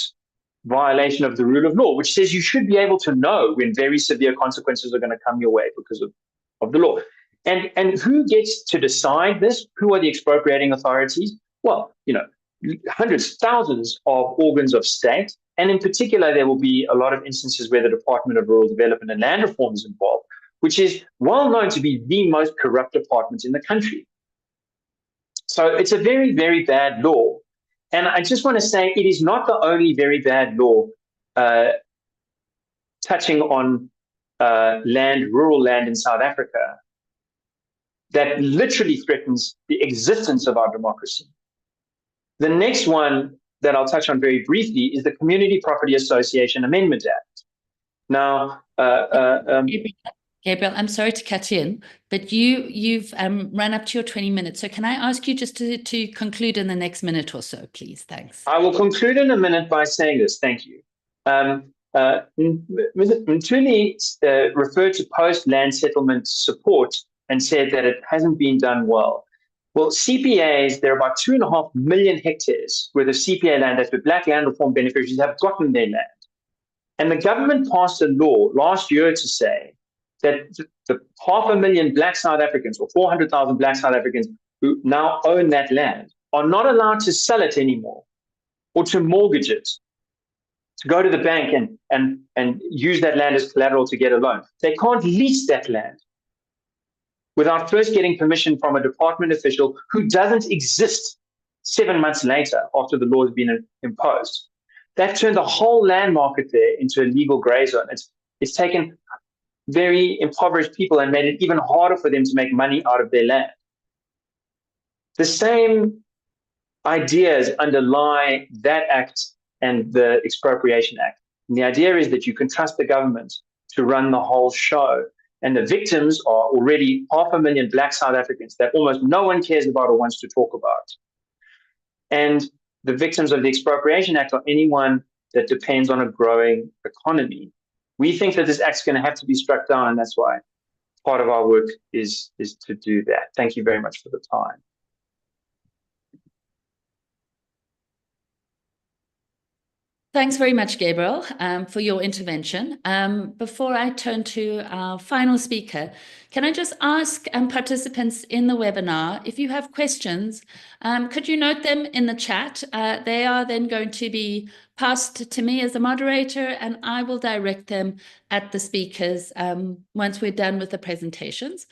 violation of the rule of law, which says you should be able to know when very severe consequences are going to come your way because of the law. And who gets to decide this? Who are the expropriating authorities? Well, hundreds, thousands of organs of state. And in particular, there will be a lot of instances where the Department of Rural Development and Land Reform is involved, which is well known to be the most corrupt department in the country. So it's a very, very bad law. And I just want to say it is not the only very bad law touching on rural land in South Africa that literally threatens the existence of our democracy. The next one that I'll touch on very briefly is the Community Property Association Amendment Act. Now, Gabriel, I'm sorry to cut in, but you've run up to your 20 minutes. So can I ask you just to conclude in the next minute or so, please? Thanks. I will conclude in a minute by saying this. Thank you. Mtuli referred to post-land settlement support and said that it hasn't been done well. Well, CPAs, there are about 2.5 million hectares worth of CPA land that's with Black Land Reform beneficiaries have gotten their land. And the government passed a law last year to say that the 500,000 Black South Africans or 400,000 Black South Africans who now own that land are not allowed to sell it anymore or to mortgage it, to go to the bank and use that land as collateral to get a loan. They can't lease that land without first getting permission from a department official who doesn't exist 7 months later after the law has been imposed. That turned the whole land market there into a legal gray zone. It's taken very impoverished people and made it even harder for them to make money out of their land. The same ideas underlie that act and the Expropriation Act. And the idea is that you can trust the government to run the whole show. And the victims are already 500,000 Black South Africans that almost no one cares about or wants to talk about. And the victims of the Expropriation Act are anyone that depends on a growing economy. We think that this act's going to have to be struck down, and that's why part of our work is to do that. Thank you very much for the time. Thanks very much, Gabriel, for your intervention. Before I turn to our final speaker, can I just ask participants in the webinar, if you have questions, could you note them in the chat? They are then going to be passed to me as a moderator, and I will direct them at the speakers once we're done with the presentations.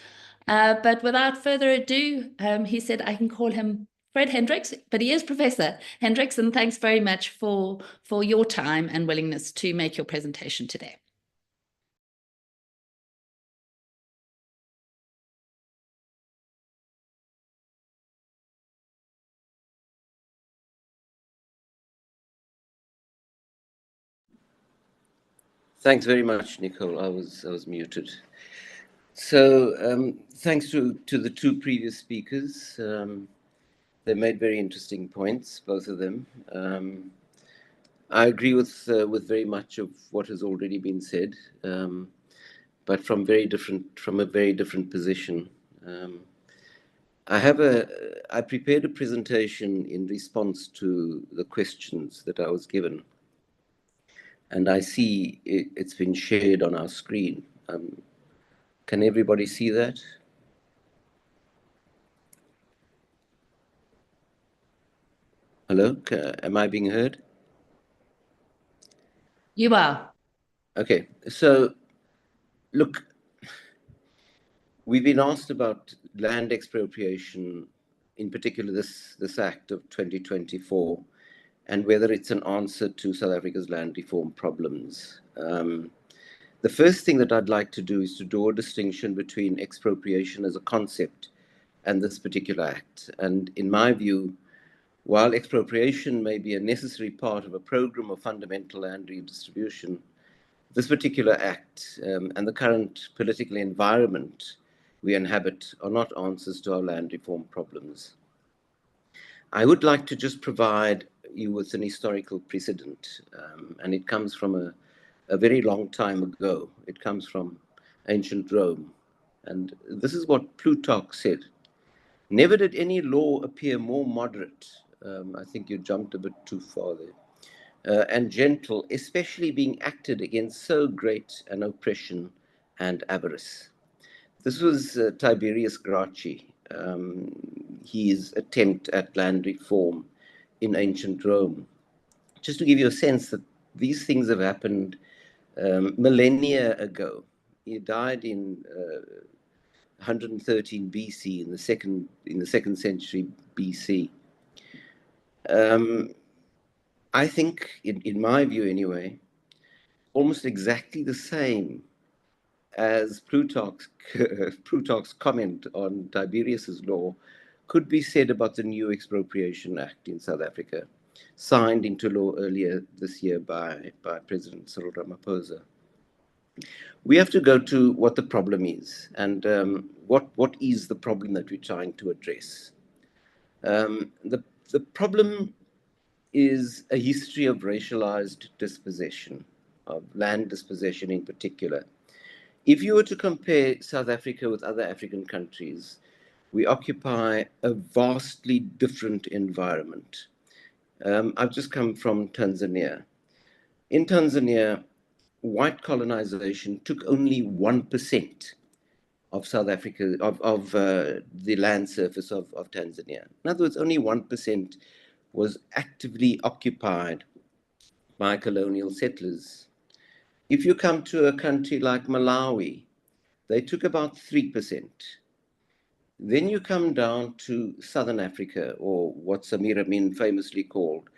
But without further ado, he said I can call him Fred Hendricks, but he is Professor Hendricks, and thanks very much for your time and willingness to make your presentation today. Thanks very much, Nicole. I was muted. So thanks to the two previous speakers. They made very interesting points, both of them. I agree with very much of what has already been said, but from a very different position. I prepared a presentation in response to the questions that I was given, and I see it's been shared on our screen. Can everybody see that? Hello, am I being heard? You are. Okay, so look, we've been asked about land expropriation, in particular this Act of 2024, and whether it's an answer to South Africa's land reform problems. The first thing that I'd like to do is to draw a distinction between expropriation as a concept and this particular act. And in my view, while expropriation may be a necessary part of a program of fundamental land redistribution, this particular act and the current political environment we inhabit are not answers to our land reform problems. I would like to just provide you with an historical precedent, and it comes from a very long time ago. It comes from ancient Rome. And this is what Plutarch said. Never did any law appear more moderate. I think you jumped a bit too far there. And gentle, especially being acted against so great an oppression and avarice. This was Tiberius Gracchi, his attempt at land reform in ancient Rome. Just to give you a sense that these things have happened millennia ago. He died in 113 BC, in the second century BC. I think, in my view anyway, almost exactly the same as Plutarch's comment on Tiberius's law could be said about the new Expropriation Act in South Africa, signed into law earlier this year by President Cyril Ramaphosa. We have to go to what the problem is, and what is the problem that we're trying to address. The problem is a history of racialized dispossession, of land dispossession in particular. If you were to compare South Africa with other African countries, we occupy a vastly different environment. I've just come from Tanzania. In Tanzania, white colonization took only 1% of South Africa, of the land surface of Tanzania. In other words, only 1% was actively occupied by colonial settlers. If you come to a country like Malawi, they took about 3%. Then you come down to Southern Africa, or what Samir Amin famously called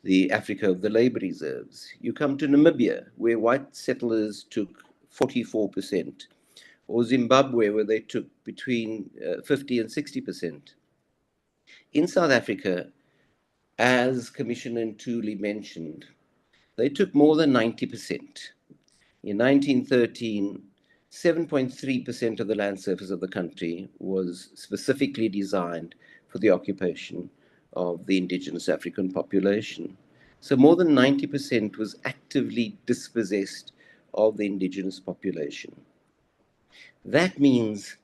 the Africa of the labor reserves. You come to Namibia, where white settlers took 44%, or Zimbabwe, where they took between 50 and 60%. In South Africa, as Commissioner Ntuli mentioned, they took more than 90%. In 1913, 7.3% of the land surface of the country was specifically designed for the occupation of the indigenous African population. So more than 90% was actively dispossessed of the indigenous population. That means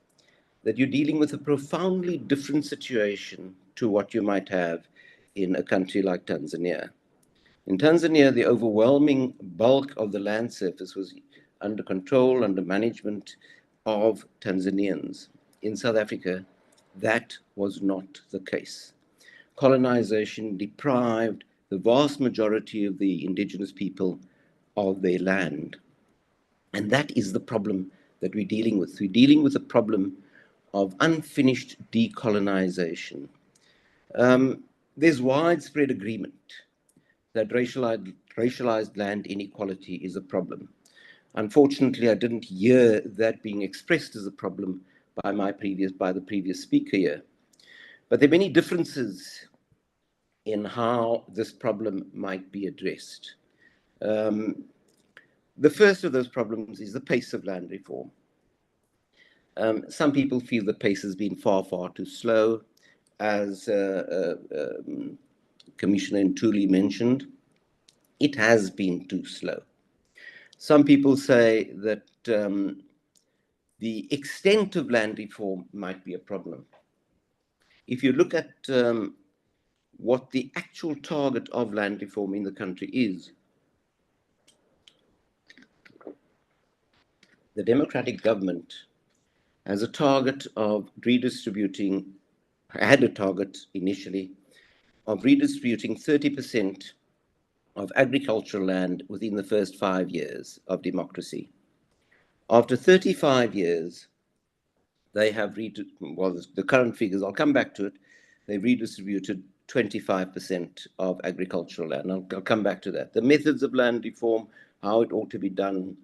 that you're dealing with a profoundly different situation to what you might have in a country like Tanzania. In Tanzania, the overwhelming bulk of the land surface was under control, under management of Tanzanians. In South Africa, that was not the case. Colonization deprived the vast majority of the indigenous people of their land. And that is the problem that we're dealing with. We're dealing with a problem of unfinished decolonization. There's widespread agreement that racialized land inequality is a problem. Unfortunately, I didn't hear that being expressed as a problem by the previous speaker here. But there are many differences in how this problem might be addressed. The first of those problems is the pace of land reform. Some people feel the pace has been far, far too slow, as Commissioner Ntuli mentioned. It has been too slow. Some people say that the extent of land reform might be a problem. If you look at what the actual target of land reform in the country is, the democratic government has a target of redistributing, had a target initially of redistributing 30% of agricultural land within the first 5 years of democracy. After 35 years, they have, the current figures, I'll come back to it, they've redistributed 25% of agricultural land. I'll come back to that. The methods of land reform, how it ought to be done,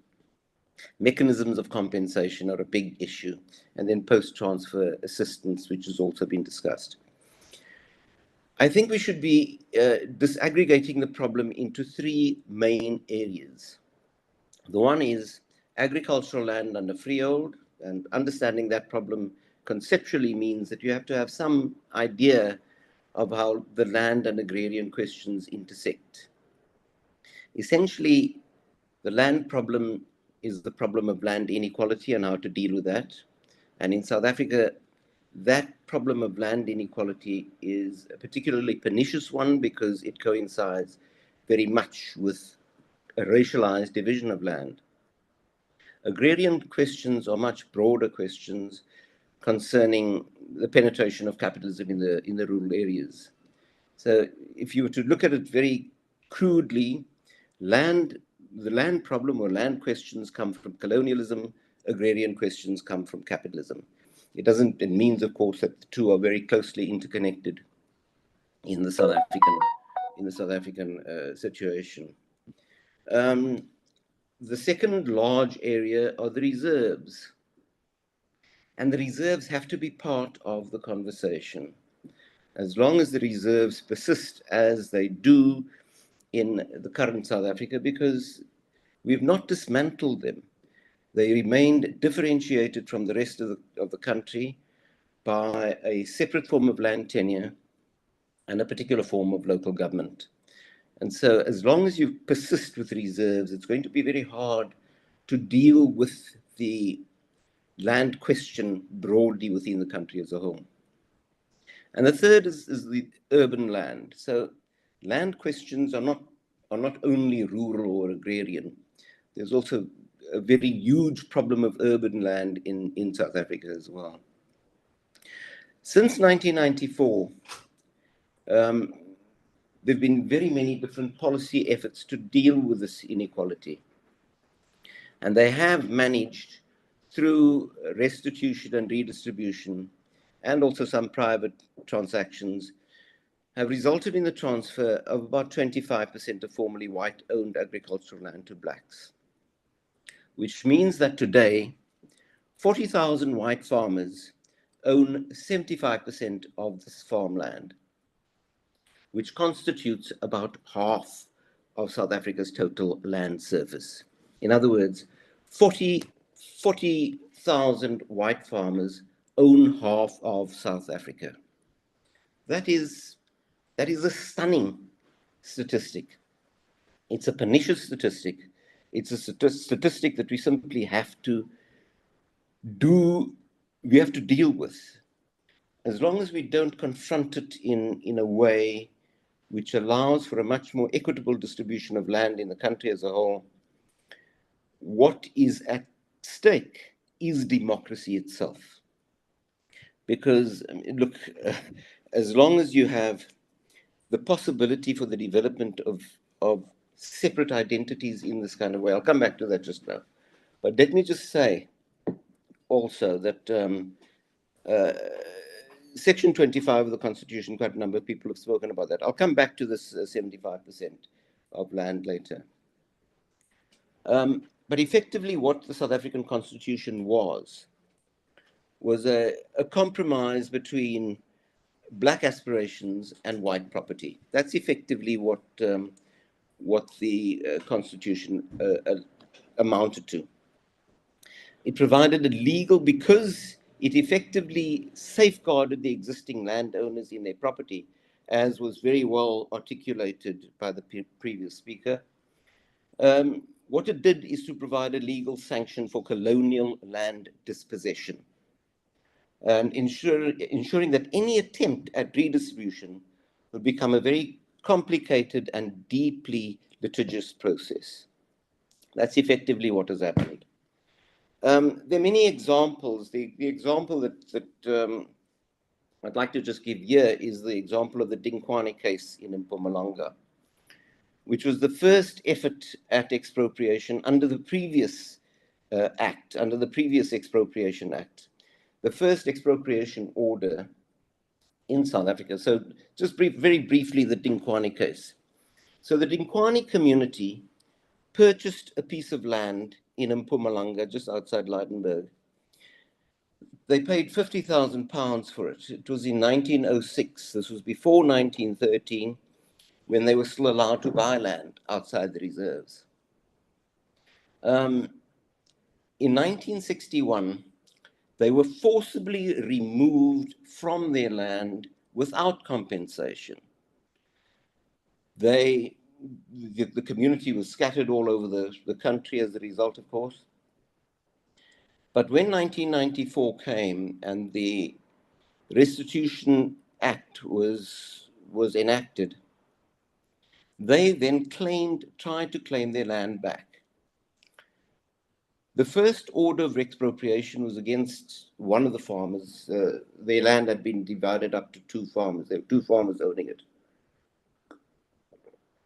mechanisms of compensation are a big issue, and then post-transfer assistance, which has also been discussed. I think we should be disaggregating the problem into three main areas. The one is agricultural land under freehold, and understanding that problem conceptually means that you have to have some idea of how the land and agrarian questions intersect. Essentially, the land problem is the problem of land inequality and how to deal with that. And in South Africa, that problem of land inequality is a particularly pernicious one because it coincides very much with a racialized division of land. Agrarian questions are much broader questions concerning the penetration of capitalism in the rural areas. So if you were to look at it very crudely, the land problem or land questions come from colonialism, agrarian questions come from capitalism. It means, of course, that the two are very closely interconnected in the South African situation. The second large area are the reserves. And the reserves have to be part of the conversation. As long as the reserves persist as they do in the current South Africa, because we've not dismantled them. They remained differentiated from the rest of the country by a separate form of land tenure and a particular form of local government. And so as long as you persist with reserves, it's going to be very hard to deal with the land question broadly within the country as a whole. And the third is the urban land. So land questions are not only rural or agrarian. There's also a very huge problem of urban land in South Africa as well. Since 1994, there have been very many different policy efforts to deal with this inequality. And they have managed, through restitution and redistribution, and also some private transactions, have resulted in the transfer of about 25% of formerly white-owned agricultural land to blacks, which means that today, 40,000 white farmers own 75% of this farmland, which constitutes about half of South Africa's total land surface. In other words, 40,000 white farmers own half of South Africa. That is a stunning statistic. It's a pernicious statistic. It's a statistic that we simply have to we have to deal with. As long as we don't confront it in a way which allows for a much more equitable distribution of land in the country as a whole, what is at stake is democracy itself. Because, look, as long as you have the possibility for the development of separate identities in this kind of way, I'll come back to that just now. But let me just say also that Section 25 of the Constitution, quite a number of people have spoken about that. I'll come back to this 75% of land later. But effectively what the South African Constitution was a compromise between black aspirations and white property. That's effectively what the Constitution amounted to. It provided a legal, because it effectively safeguarded the existing landowners in their property, as was very well articulated by the previous speaker. What it did is to provide a legal sanction for colonial land dispossession, and ensuring that any attempt at redistribution would become a very complicated and deeply litigious process. That's effectively what has happened. There are many examples. The example that I'd like to just give here is the example of the Dinkwani case in Mpumalanga, which was the first effort at expropriation under the previous act, under the previous Expropriation Act, the first expropriation order in South Africa. So just very briefly, the Dinkwani case. So the Dinkwani community purchased a piece of land in Mpumalanga, just outside Lydenburg. They paid £50,000 for it. It was in 1906. This was before 1913, when they were still allowed to buy land outside the reserves. In 1961, they were forcibly removed from their land without compensation. The community was scattered all over the country as a result, of course. But when 1994 came and the Restitution Act was enacted, they then tried to claim their land back. The first order of expropriation was against one of the farmers. Their land had been divided up to two farmers. There were two farmers owning it.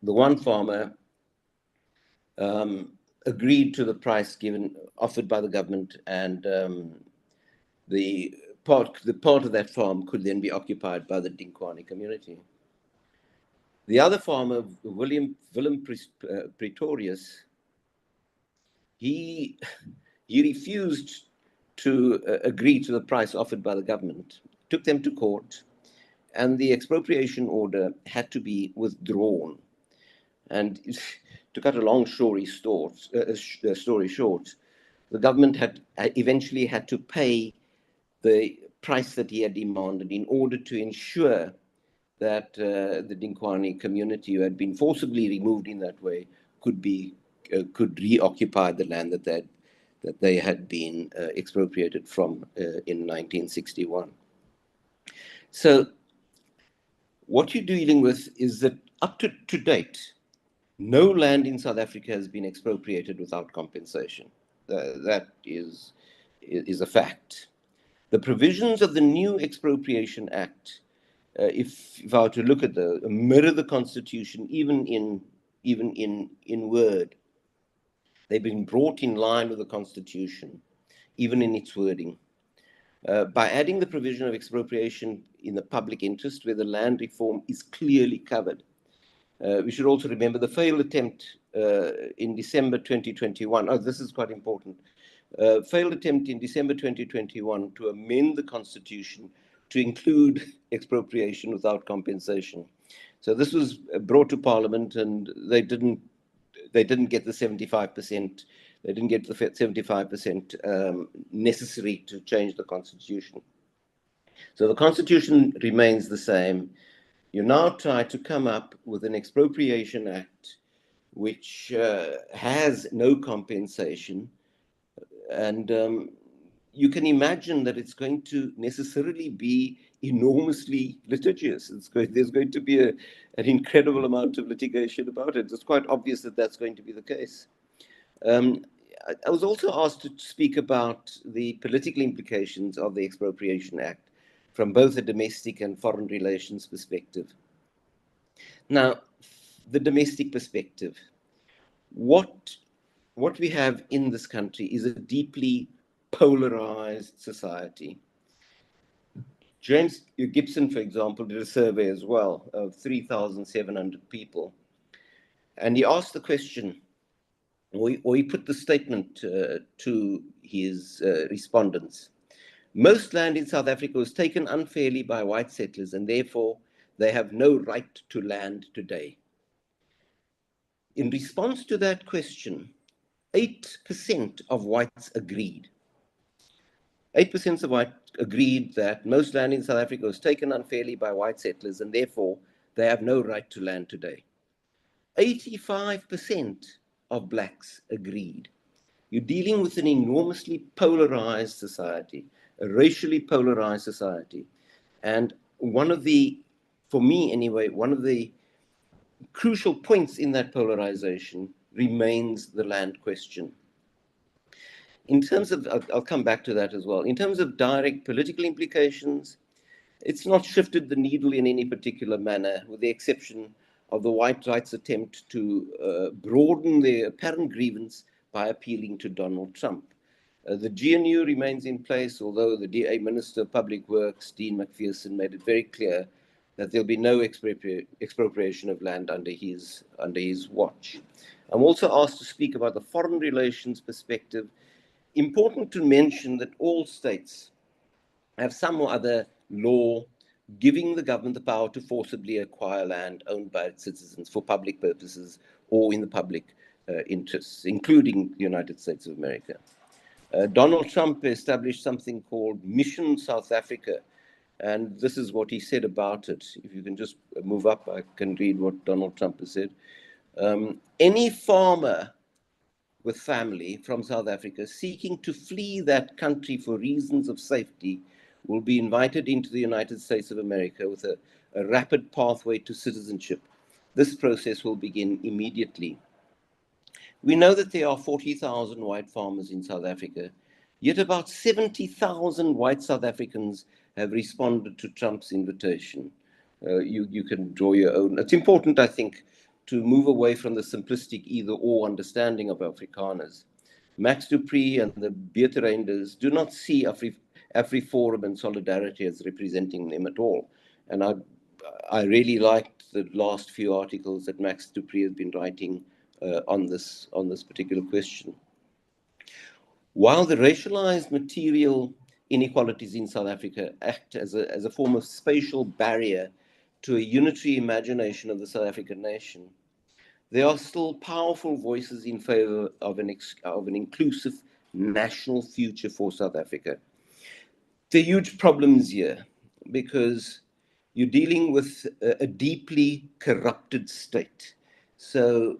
The one farmer agreed to the price offered by the government, and the part of that farm could then be occupied by the Dinkwani community. The other farmer, Willem Pretorius, he refused to agree to the price offered by the government, took them to court, and the expropriation order had to be withdrawn. And to cut a long story short, the government eventually had to pay the price that he had demanded in order to ensure that the Dinkwani community, who had been forcibly removed in that way, could reoccupy the land that they had been expropriated from in 1961. So what you're dealing with is that up to date, no land in South Africa has been expropriated without compensation. That is a fact. The provisions of the new Expropriation Act, if I were to look at mirror the Constitution, even in word, they've been brought in line with the Constitution, even in its wording. By adding the provision of expropriation in the public interest, where the land reform is clearly covered. We should also remember the failed attempt in December 2021. Oh, this is quite important. Failed attempt in December 2021 to amend the Constitution to include expropriation without compensation. So this was brought to Parliament, and they didn't get the 75%. They didn't get the 75% necessary to change the Constitution. So the Constitution remains the same. You now try to come up with an Expropriation Act which has no compensation, and you can imagine that it's going to necessarily be enormously litigious. There's going to be an incredible amount of litigation about it. It's quite obvious that that's going to be the case. I was also asked to speak about the political implications of the Expropriation Act from both a domestic and foreign relations perspective. Now, the domestic perspective. What we have in this country is a deeply polarized society. James Gibson, for example, did a survey as well of 3,700 people. And he asked the question, or he put the statement to his respondents. Most land in South Africa was taken unfairly by white settlers, and therefore they have no right to land today. In response to that question, 8% of whites agreed. 8% of whites agreed that most land in South Africa was taken unfairly by white settlers, and therefore they have no right to land today. 85% of blacks agreed. You're dealing with an enormously polarized society, a racially polarized society. And one of the, for me anyway, one of the crucial points in that polarization remains the land question. In terms of, I'll come back to that as well. In terms of direct political implications, it's not shifted the needle in any particular manner, with the exception of the white rights attempt to broaden their apparent grievance by appealing to Donald Trump. The GNU remains in place, although the DA Minister of Public Works, Dean McPherson, made it very clear that there'll be no expropriation of land under his watch. I'm also asked to speak about the foreign relations perspective. Important to mention that all states have some or other law giving the government the power to forcibly acquire land owned by its citizens for public purposes or in the public interests, including the United States of America. Donald Trump established something called Mission South Africa, and this is what he said about it. If you can just move up, I can read what Donald Trump has said. Any farmer with family from South Africa seeking to flee that country for reasons of safety will be invited into the United States of America with a rapid pathway to citizenship. This process will begin immediately. We know that there are 40,000 white farmers in South Africa, yet about 70,000 white South Africans have responded to Trump's invitation. You can draw your own. It's important, I think, to move away from the simplistic either-or understanding of Afrikaners. Max Dupree and the Beterreinders do not see AfriForum and Solidarity as representing them at all. And I really liked the last few articles that Max Dupree has been writing on this particular question. While the racialized material inequalities in South Africa act as a form of spatial barrier to a unitary imagination of the South African nation, there are still powerful voices in favor of an inclusive national future for South Africa. There are huge problems here because you're dealing with a deeply corrupted state. So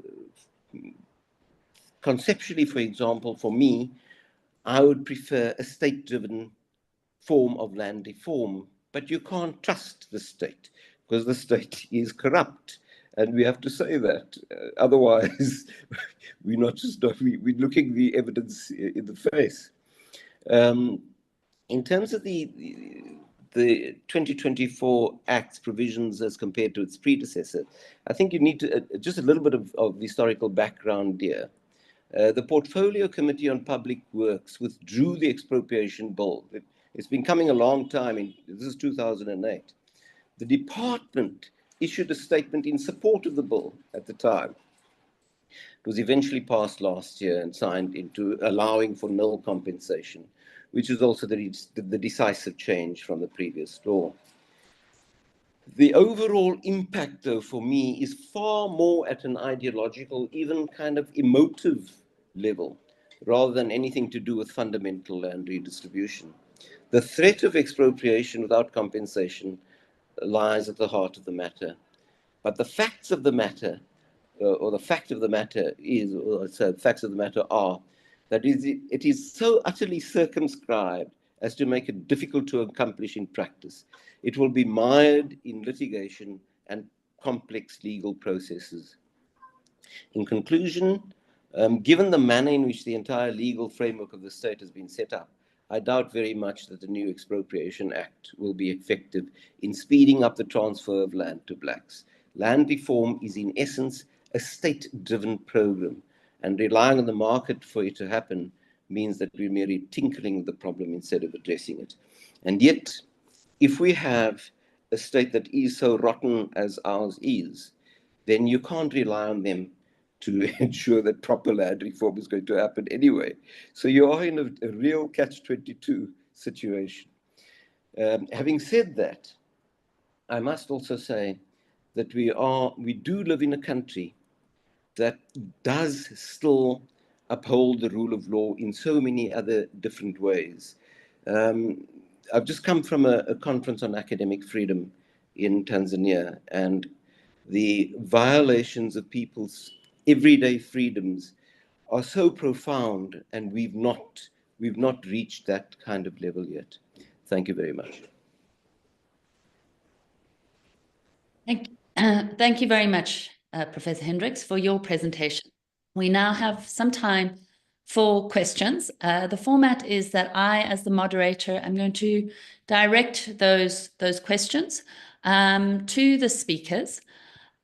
conceptually, for example, for me, I would prefer a state-driven form of land reform, but you can't trust the state because the state is corrupt, and we have to say that. Otherwise, we're looking the evidence in the face. In terms of the 2024 Act's provisions as compared to its predecessor, I think you need to just a little bit of historical background here. The Portfolio Committee on Public Works withdrew the expropriation bill. It's been coming a long time. This is 2008. The department issued a statement in support of the bill at the time. It was eventually passed last year and signed into allowing for nil compensation, which is also the decisive change from the previous law. The overall impact, though, for me, is far more at an ideological, even kind of emotive level, rather than anything to do with fundamental land redistribution. The threat of expropriation without compensation lies at the heart of the matter. But the facts of the matter, facts of the matter are That is, it is so utterly circumscribed as to make it difficult to accomplish in practice. It will be mired in litigation and complex legal processes. In conclusion, given the manner in which the entire legal framework of the state has been set up, I doubt very much that the new Expropriation Act will be effective in speeding up the transfer of land to blacks. Land reform is in essence a state-driven program, and relying on the market for it to happen means that we're merely tinkering with the problem instead of addressing it. And yet, if we have a state that is so rotten as ours is, then you can't rely on them to ensure that proper land reform is going to happen anyway. So you are in a real catch-22 situation. Having said that, I must also say that we do live in a country that does still uphold the rule of law in so many other different ways. I've just come from a conference on academic freedom in Tanzania, and the violations of people's everyday freedoms are so profound, and we've not reached that kind of level yet. Thank you very much. Thank you very much, Professor Hendricks, for your presentation. We now have some time for questions. The format is that I, as the moderator, am going to direct those questions to the speakers.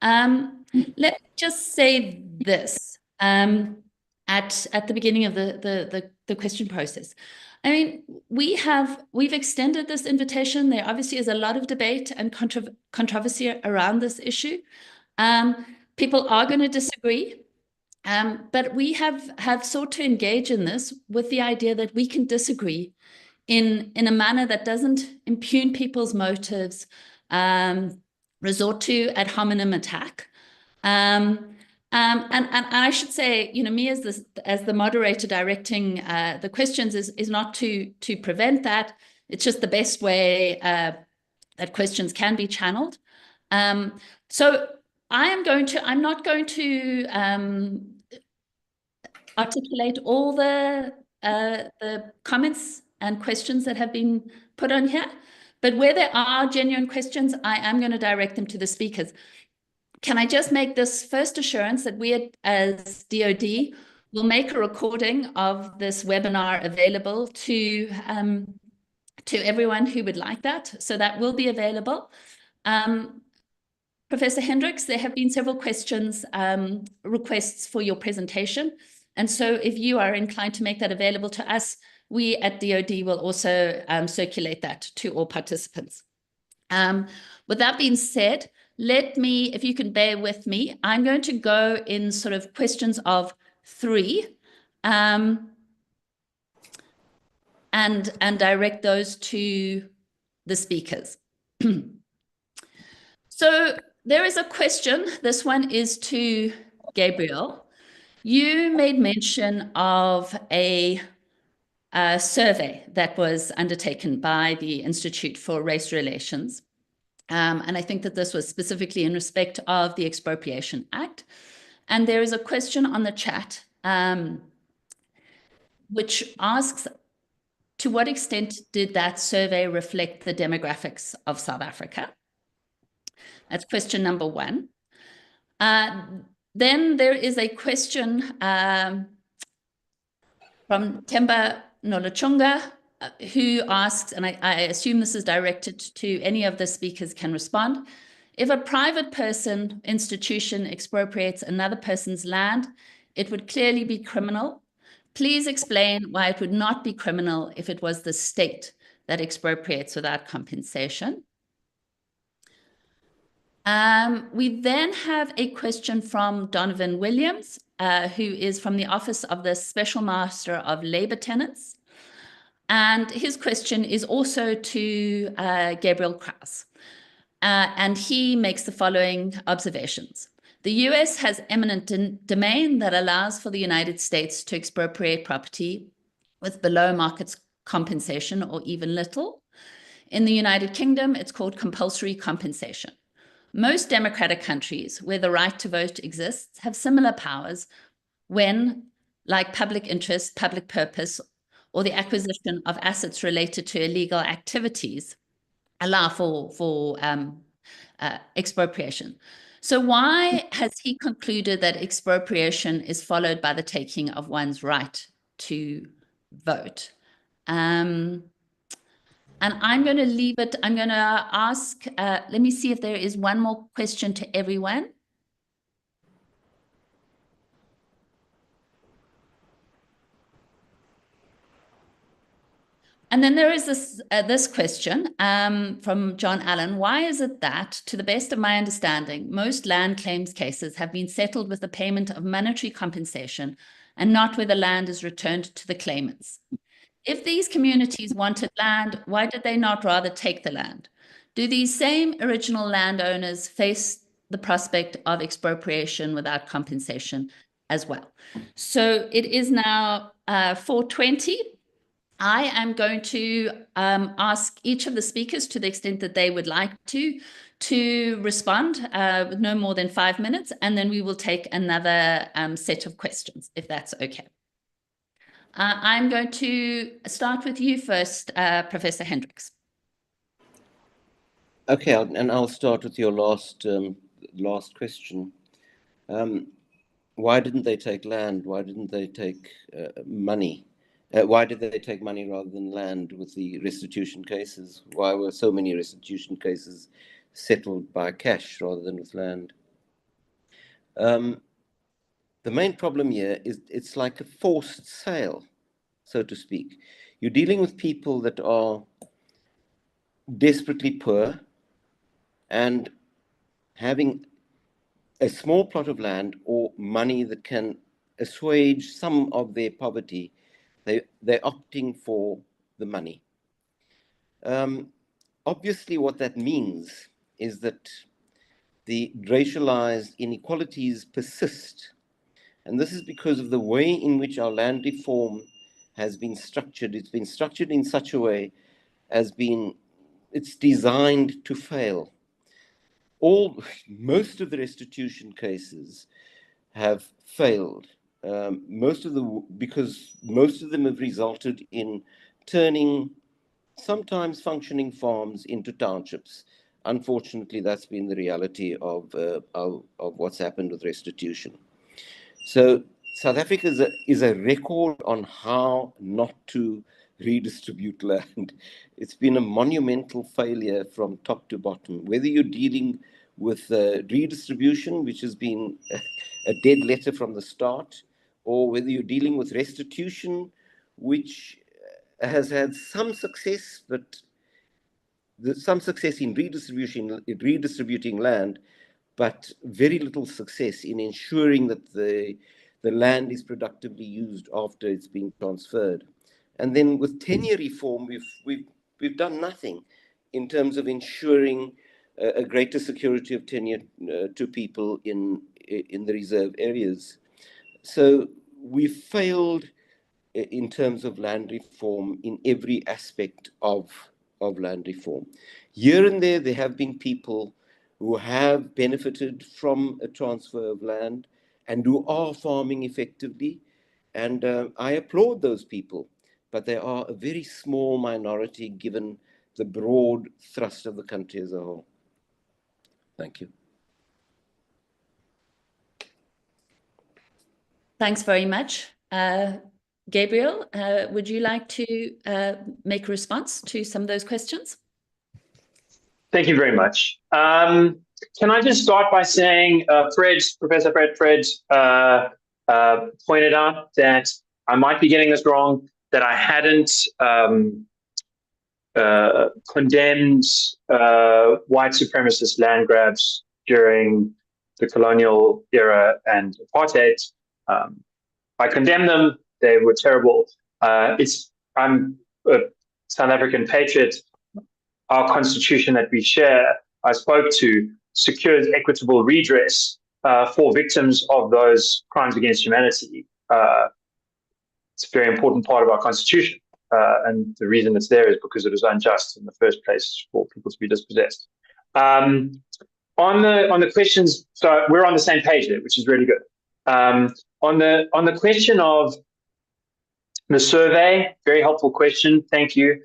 Let me just say this at the beginning of the question process. I mean, we've extended this invitation. There obviously is a lot of debate and controversy around this issue. People are going to disagree, but we have sought to engage in this with the idea that we can disagree in a manner that doesn't impugn people's motives, resort to ad hominem attack. And I should say, you know, me as the moderator directing the questions is not to prevent that. It's just the best way that questions can be channeled. So I'm not going to articulate all the comments and questions that have been put on here, but where there are genuine questions, I am going to direct them to the speakers. Can I just make this first assurance that we as DOD will make a recording of this webinar available to everyone who would like that. So that will be available. Professor Hendricks, there have been several questions, requests for your presentation. And so if you are inclined to make that available to us, we at DOD will also circulate that to all participants. With that being said, let me, if you can bear with me, I'm going to go in sort of questions of 3 and direct those to the speakers. So there is a question. This one is to Gabriel. You made mention of a survey that was undertaken by the Institute for Race Relations. And I think that this was specifically in respect of the Expropriation Act. And there is a question on the chat which asks, to what extent did that survey reflect the demographics of South Africa? That's question number 1. Then there is a question from Temba Nolochunga, who asks, and I assume this is directed to any of the speakers can respond, if a private person, institution expropriates another person's land, it would clearly be criminal. Please explain why it would not be criminal if it was the state that expropriates without compensation. We then have a question from Donovan Williams, who is from the Office of the Special Master of Labour Tenants. And his question is also to Gabriel Krause. And he makes the following observations. The US has eminent domain that allows for the United States to expropriate property with below market compensation or even little. In the United Kingdom, it's called compulsory compensation. Most democratic countries where the right to vote exists have similar powers when like public interest, public purpose, or the acquisition of assets related to illegal activities, allow for expropriation. So why has he concluded that expropriation is followed by the taking of one's right to vote? And I'm going to leave it. I'm going to ask, let me see if there is one more question to everyone. And then there is this question from John Allen. Why is it that, to the best of my understanding, most land claims cases have been settled with the payment of monetary compensation and not where the land is returned to the claimants? If these communities wanted land, why did they not rather take the land? Do these same original landowners face the prospect of expropriation without compensation as well? So it is now 4:20. I am going to ask each of the speakers, to the extent that they would like to respond with no more than 5 minutes, and then we will take another set of questions, if that's okay. I'm going to start with you first, Professor Hendricks. Okay, and I'll start with your last question. Why didn't they take land? Why didn't they take money? Why did they take money rather than land with the restitution cases? Why were so many restitution cases settled by cash rather than with land? The main problem here is it's like a forced sale, so to speak. You're dealing with people that are desperately poor and having a small plot of land or money that can assuage some of their poverty. They're opting for the money. Obviously, what that means is that the racialized inequalities persist. And this is because of the way in which our land reform has been structured. It's been structured in such a way as it's designed to fail. Most of the restitution cases have failed. Because most of them have resulted in turning sometimes functioning farms into townships. Unfortunately, that's been the reality of what's happened with restitution. So South Africa is a record on how not to redistribute land. It's been a monumental failure from top to bottom. Whether you're dealing with redistribution, which has been a dead letter from the start, or whether you're dealing with restitution, which has had some success, but some success in redistributing land, but very little success in ensuring that the land is productively used after it's been transferred. And then with tenure reform, we've done nothing in terms of ensuring a greater security of tenure to people in the reserve areas. So we failed in terms of land reform in every aspect of land reform. Here and there have been people who have benefited from a transfer of land and who are farming effectively. And I applaud those people, but they are a very small minority given the broad thrust of the country as a whole. Thank you. Thanks very much. Gabriel, would you like to make a response to some of those questions? Thank you very much. Can I just start by saying, Professor Fred pointed out that I might be getting this wrong, that I hadn't condemned white supremacist land grabs during the colonial era and apartheid. I condemned them. They were terrible. I'm a South African patriot. Our constitution that we share, I spoke to, secures equitable redress for victims of those crimes against humanity. It's a very important part of our constitution. And the reason it's there is because it was unjust in the first place for people to be dispossessed. On the questions, so we're on the same page there, which is really good. On the question of the survey, very helpful question. Thank you.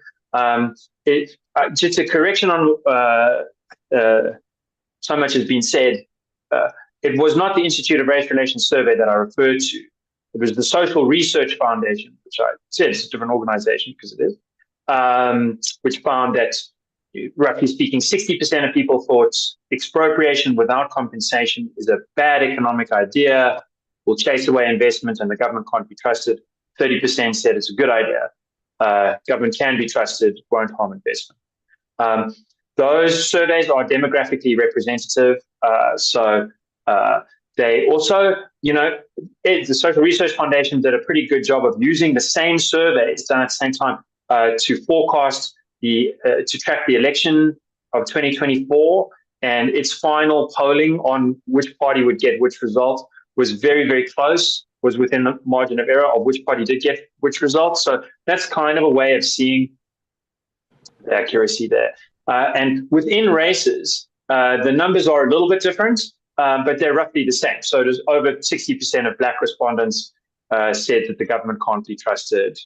Just a correction on so much has been said. It was not the Institute of Race Relations survey that I referred to. It was the Social Research Foundation, which I said is a different organization because it is, which found that, roughly speaking, 60% of people thought expropriation without compensation is a bad economic idea, will chase away investment, and the government can't be trusted. 30% said it's a good idea. Government can be trusted, won't harm investment. Those surveys are demographically representative. They also, the Social Research Foundation did a pretty good job of using the same surveys done at the same time to forecast to track the election of 2024, and its final polling on which party would get which result was very, very close, was within the margin of error of which party did get which result. So that's kind of a way of seeing the accuracy there. And within races, the numbers are a little bit different, but they're roughly the same. So there's over 60% of Black respondents said that the government can't be trusted,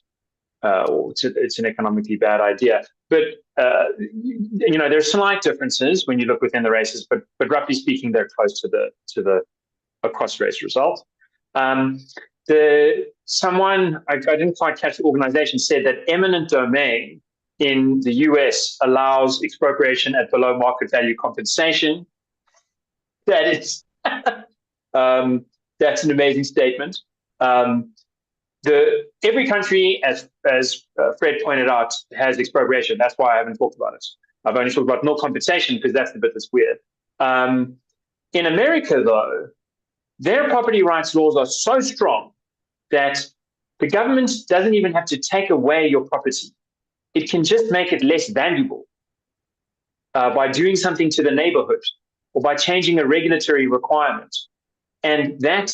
or it's an economically bad idea. But there's slight differences when you look within the races, but roughly speaking, they're close to the across race result. Someone, I didn't quite catch the organization, said that eminent domain in the US allows expropriation at below market value compensation. That is, that's an amazing statement. Every country, as Fred pointed out, has expropriation. That's why I haven't talked about it. I've only talked about no compensation because that's the bit that's weird. In America, though, their property rights laws are so strong that the government doesn't even have to take away your property. It can just make it less valuable by doing something to the neighborhood or by changing a regulatory requirement. And that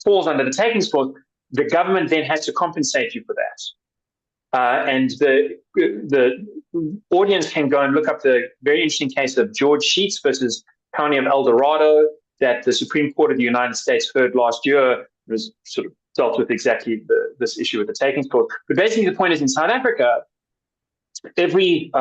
falls under the takings clause. The government then has to compensate you for that. And the audience can go and look up the very interesting case of George Sheets versus County of El Dorado that the Supreme Court of the United States heard last year. It was sort of dealt with exactly this issue with the takings clause. But basically the point is, in South Africa, every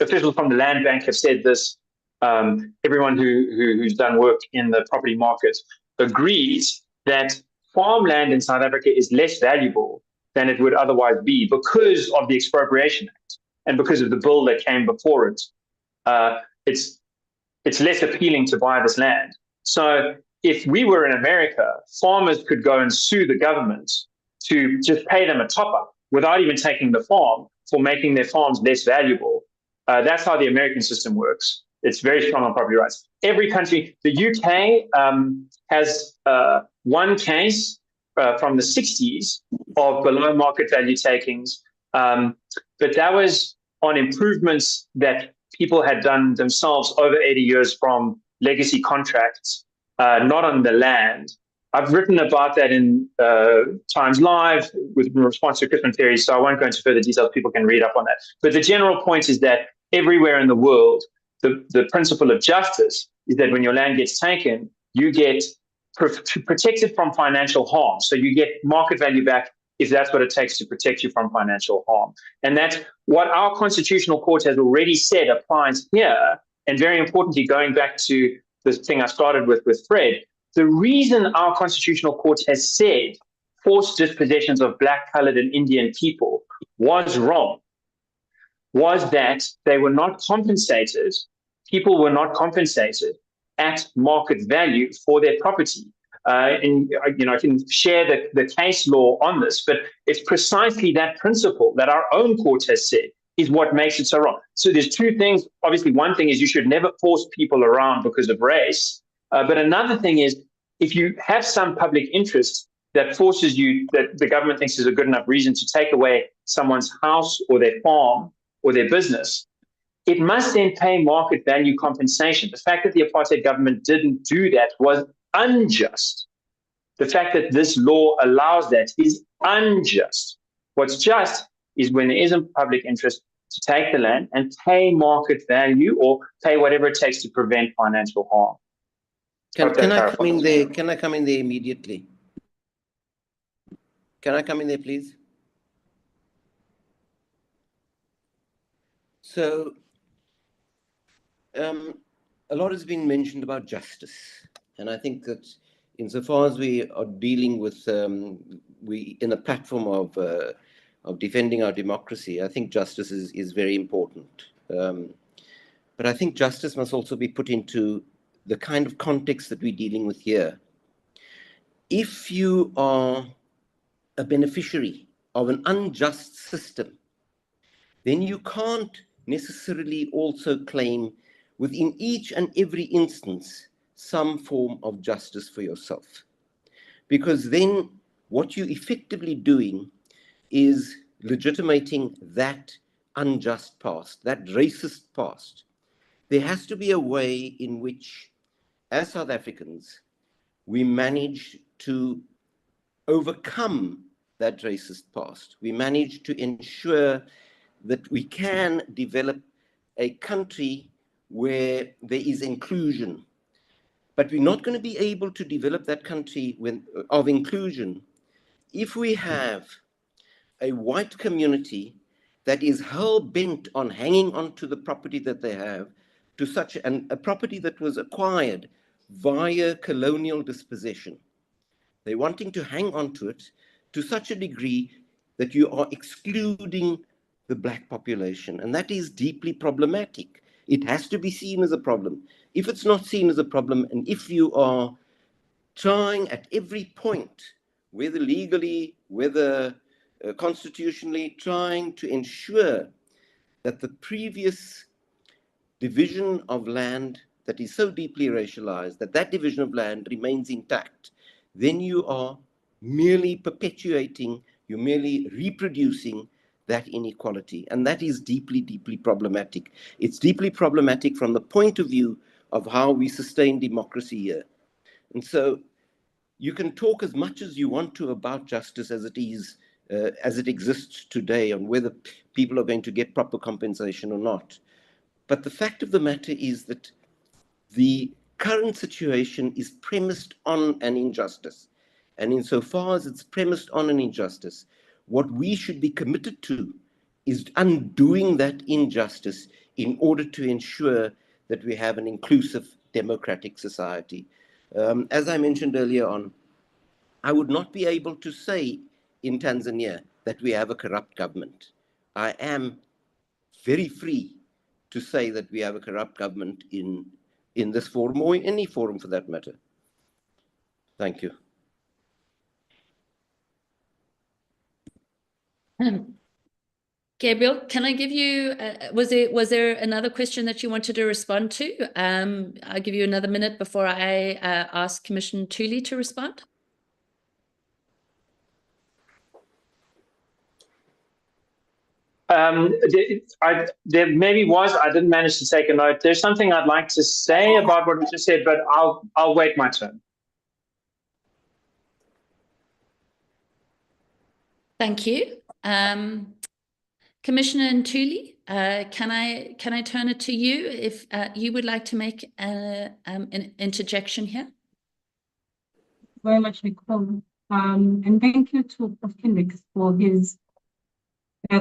official from the Land Bank have said this. Everyone who's done work in the property market agrees that farmland in South Africa is less valuable than it would otherwise be because of the Expropriation Act and because of the bill that came before it. It's less appealing to buy this land. So if we were in America, farmers could go and sue the government to just pay them a top-up without even taking the farm for making their farms less valuable. That's how the American system works. It's very strong on property rights. Every country, the UK has one case from the 60s of below market value takings, but that was on improvements that people had done themselves over 80 years from legacy contracts, not on the land. I've written about that in Times Live in response to Crispin Perry, so I won't go into further details. People can read up on that. But the general point is that everywhere in the world, the principle of justice is that when your land gets taken, you get protected from financial harm. So you get market value back if that's what it takes to protect you from financial harm. And that's what our Constitutional Court has already said applies here. And very importantly, going back to the thing I started with Fred, the reason our Constitutional Court has said forced dispossessions of Black, colored, and Indian people was wrong was that they were not compensated, people were not compensated at market value for their property. And I can share the case law on this, but it's precisely that principle that our own court has said is what makes it so wrong. So there's two things. Obviously, one thing is you should never force people around because of race. But another thing is if you have some public interest that forces you, that the government thinks is a good enough reason to take away someone's house or their farm or their business, it must then pay market value compensation. The fact that the apartheid government didn't do that was unjust. The fact that this law allows that is unjust. What's just is when there isn't public interest to take the land and pay market value or pay whatever it takes to prevent financial harm. Can I come in there? Can I come in there immediately? Can I come in there, please? So, a lot has been mentioned about justice. And I think that insofar as we are dealing with, we in a platform of defending our democracy, I think justice is very important. But I think justice must also be put into the kind of context that we're dealing with here. If you are a beneficiary of an unjust system, then you can't necessarily also claim within each and every instance some form of justice for yourself. Because then what you're effectively doing is legitimating that unjust past, that racist past. There has to be a way in which, as South Africans, we manage to overcome that racist past. We manage to ensure that we can develop a country where there is inclusion. But we're not going to be able to develop that country of inclusion if we have a white community that is hell-bent on hanging on to the property that they have, to such a property that was acquired via colonial dispossession. They're wanting to hang on to it to such a degree that you are excluding the black population. And that is deeply problematic. It has to be seen as a problem. If it's not seen as a problem, and if you are trying at every point, whether legally, whether constitutionally, trying to ensure that the previous division of land that is so deeply racialized, that division of land remains intact, then you are merely perpetuating, you're merely reproducing that inequality. And that is deeply, deeply problematic. It's deeply problematic from the point of view of how we sustain democracy here. And so you can talk as much as you want to about justice as it exists today, on whether people are going to get proper compensation or not. But the fact of the matter is that the current situation is premised on an injustice. And insofar as it's premised on an injustice, what we should be committed to is undoing that injustice in order to ensure that we have an inclusive democratic society. As I mentioned earlier on, I would not be able to say in Tanzania that we have a corrupt government. I am very free to say that we have a corrupt government in this forum, or in any forum for that matter. Thank you. Gabriel, can I give you, was there another question that you wanted to respond to? I'll give you another minute before I ask Commissioner Thuli to respond. There maybe was, I didn't manage to take a note. There's something I'd like to say about what we just said, but I'll wait my turn. Thank you. Commissioner Thuli, can I turn it to you if you would like to make an interjection here? Very much, Nicole. And thank you to Prof. Kendricks for his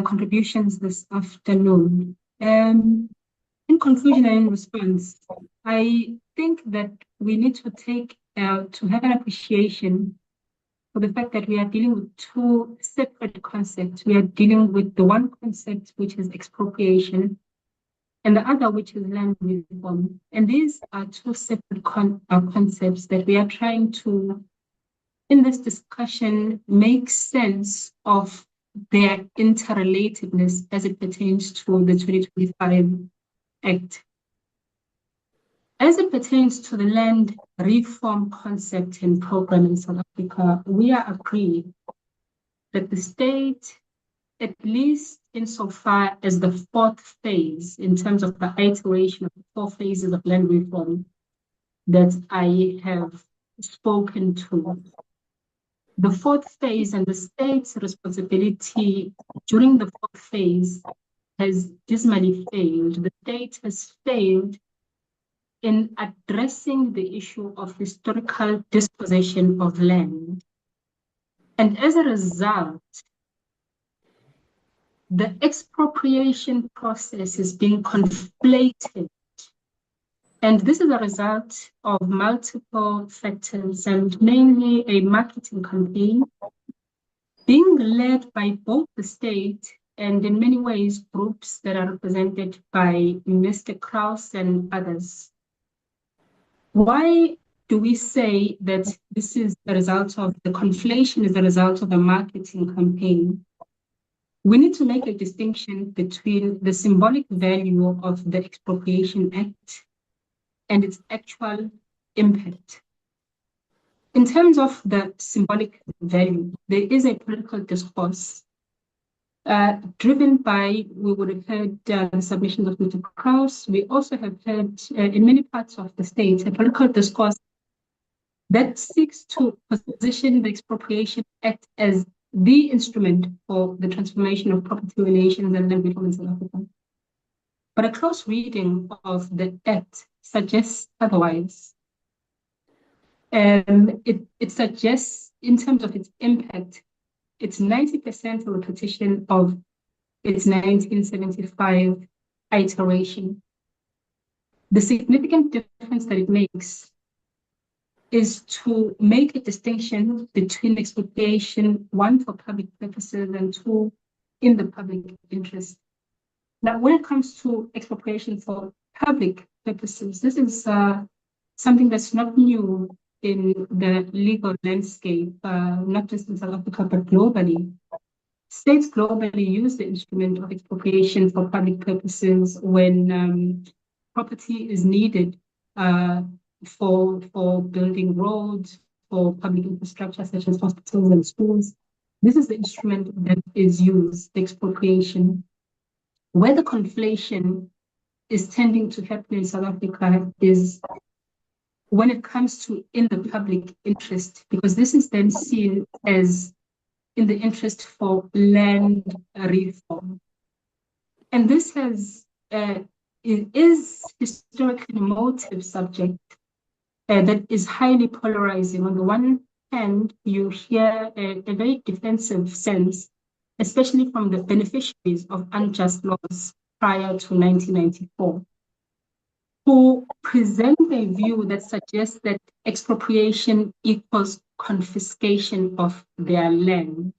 contributions this afternoon. In conclusion and in response, I think that we need to have an appreciation for the fact that we are dealing with two separate concepts. We are dealing with the one concept, which is expropriation, and the other, which is land reform. And these are two separate concepts that we are trying to, in this discussion, make sense of their interrelatedness as it pertains to the 2025 Act. As it pertains to the land reform concept and program in South Africa, we are agreed that the state, at least insofar as the fourth phase, in terms of the iteration of the 4 phases of land reform that I have spoken to, the fourth phase and the state's responsibility during the fourth phase has dismally failed. The state has failed in addressing the issue of historical dispossession of land. And as a result, the expropriation process is being conflated. And this is a result of multiple factors, and mainly a marketing campaign being led by both the state and in many ways groups that are represented by Mr. Krauss and others. Why do we say that this is a result of the conflation, is a result of a marketing campaign? We need to make a distinction between the symbolic value of the Expropriation Act and its actual impact. In terms of the symbolic value, there is a political discourse driven by, we would have heard the submissions of Mr. Krauss. We also have heard in many parts of the state a political discourse that seeks to position the Expropriation Act as the instrument for the transformation of property relations and land reform in South Africa. But a close reading of the Act suggests otherwise. It suggests, in terms of its impact, it's 90% a repetition of its 1975 iteration. The significant difference that it makes is to make a distinction between expropriation, one, for public purposes, and two, in the public interest. Now, when it comes to expropriation for public purposes, this is something that's not new in the legal landscape, not just in South Africa, but globally. States globally use the instrument of expropriation for public purposes when property is needed for building roads, for public infrastructure such as hospitals and schools. This is the instrument that is used, the expropriation. Where the conflation is tending to happen in South Africa is when it comes to in the public interest, because this is then seen as in the interest for land reform. And this is historically a motive subject that is highly polarizing. On the one hand, you hear a very defensive sense, especially from the beneficiaries of unjust laws prior to 1994, who present a view that suggests that expropriation equals confiscation of their land.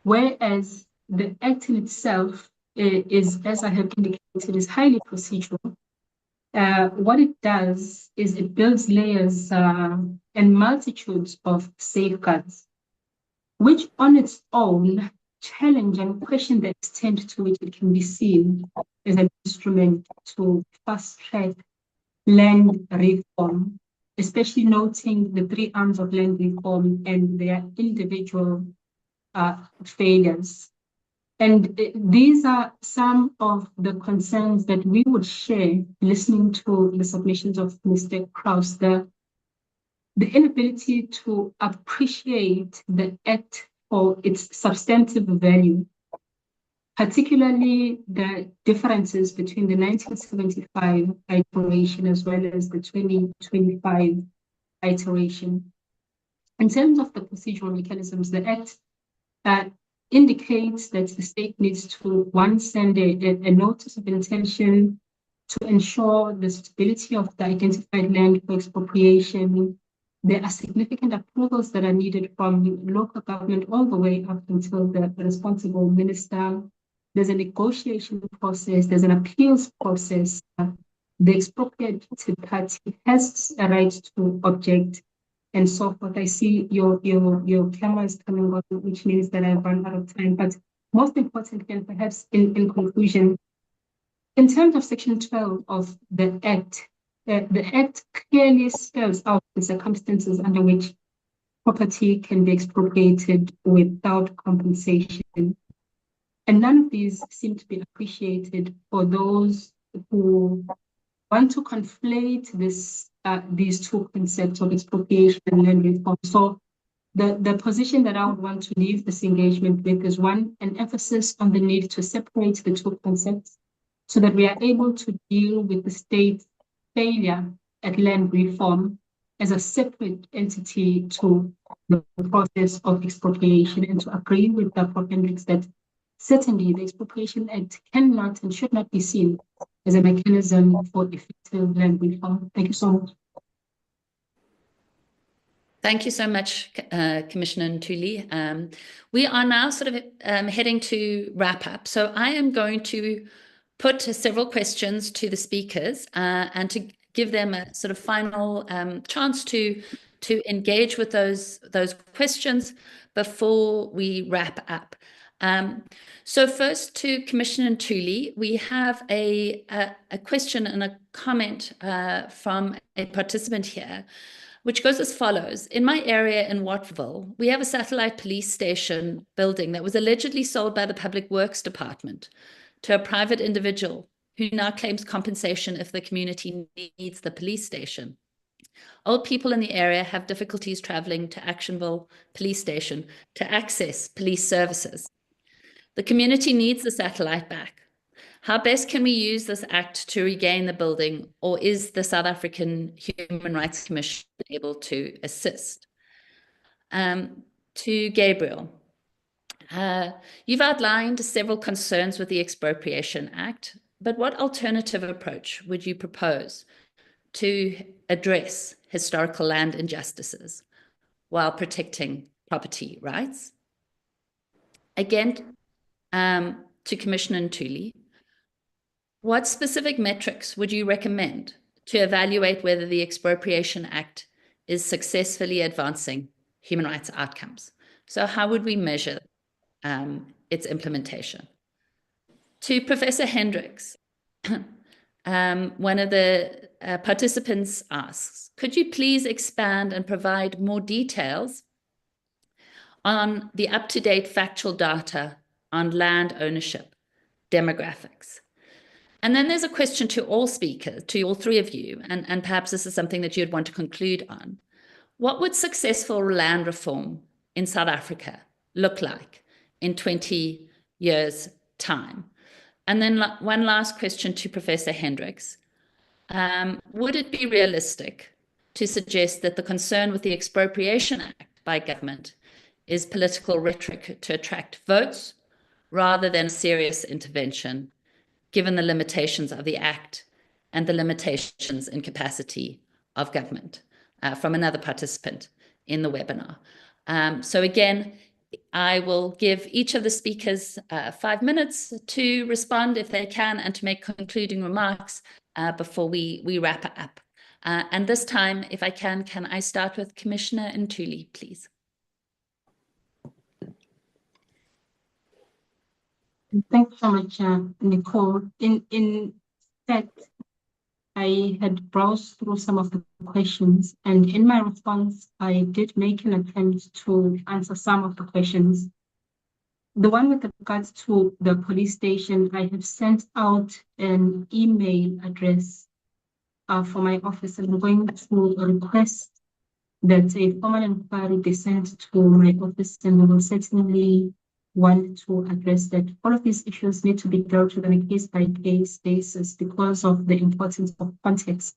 Whereas the act in itself is, as I have indicated, is highly procedural. What it does is it builds layers and multitudes of safeguards, which on its own challenge and question the extent to which it can be seen as an instrument to fast-track land reform, especially noting the three arms of land reform and their individual failures. And these are some of the concerns that we would share listening to the submissions of Mr. Krauss, the inability to appreciate the act for its substantive value, particularly the differences between the 1975 iteration as well as the 2025 iteration. In terms of the procedural mechanisms, the act indicates that the state needs to, one, send a notice of intention to ensure the suitability of the identified land for expropriation. There are significant approvals that are needed from local government all the way up until the responsible minister. There's a negotiation process, there's an appeals process. The expropriated party has a right to object and so forth. I see your camera is coming on, which means that I've run out of time. But most importantly, and perhaps in conclusion, in terms of Section 12 of the Act clearly spells out the circumstances under which property can be expropriated without compensation. And none of these seem to be appreciated for those who want to conflate these two concepts of expropriation and land reform. So the position that I would want to leave this engagement with is, one, an emphasis on the need to separate the two concepts so that we are able to deal with the state's failure at land reform as a separate entity to the process of expropriation, and to agree with Dr. Hendricks that certainly the Expropriation Act cannot and should not be seen as a mechanism for effective land reform. Thank you so much. Thank you so much, Commissioner Ntuli. We are now sort of heading to wrap up. So I am going to put several questions to the speakers and to give them a sort of final chance to engage with those questions before we wrap up. So first to Commissioner Ntuli, we have a question and a comment from a participant here, which goes as follows. In my area in Wattville, we have a satellite police station building that was allegedly sold by the Public Works Department to a private individual who now claims compensation if the community needs the police station. Old people in the area have difficulties traveling to Actionville Police Station to access police services. The community needs the satellite back. How best can we use this act to regain the building, or is the South African Human Rights Commission able to assist? To Gabriel, you've outlined several concerns with the Expropriation Act, but what alternative approach would you propose to address historical land injustices while protecting property rights? Again, to Commissioner Ntuli, what specific metrics would you recommend to evaluate whether the Expropriation Act is successfully advancing human rights outcomes? So how would we measure its implementation? To Professor Hendricks, one of the participants asks, could you please expand and provide more details on the up-to-date factual data on land ownership demographics? And then there's a question to all speakers, to all three of you, and perhaps this is something that you'd want to conclude on. What would successful land reform in South Africa look like in 20 years' time? And then one last question to Professor Hendricks. Would it be realistic to suggest that the concern with the Expropriation Act by government is political rhetoric to attract votes rather than serious intervention, given the limitations of the Act and the limitations in capacity of government? From another participant in the webinar. So again, I will give each of the speakers 5 minutes to respond if they can and to make concluding remarks before we wrap it up. And this time, if I can I start with Commissioner Ntuli, please? Thanks so much, Nicole. In fact, I had browsed through some of the questions, and in my response, I did make an attempt to answer some of the questions. The one with regards to the police station, I have sent out an email address for my office, and I'm going to request that a formal inquiry be sent to my office, and we will certainly want to address that. All of these issues need to be dealt with on a case-by-case basis because of the importance of context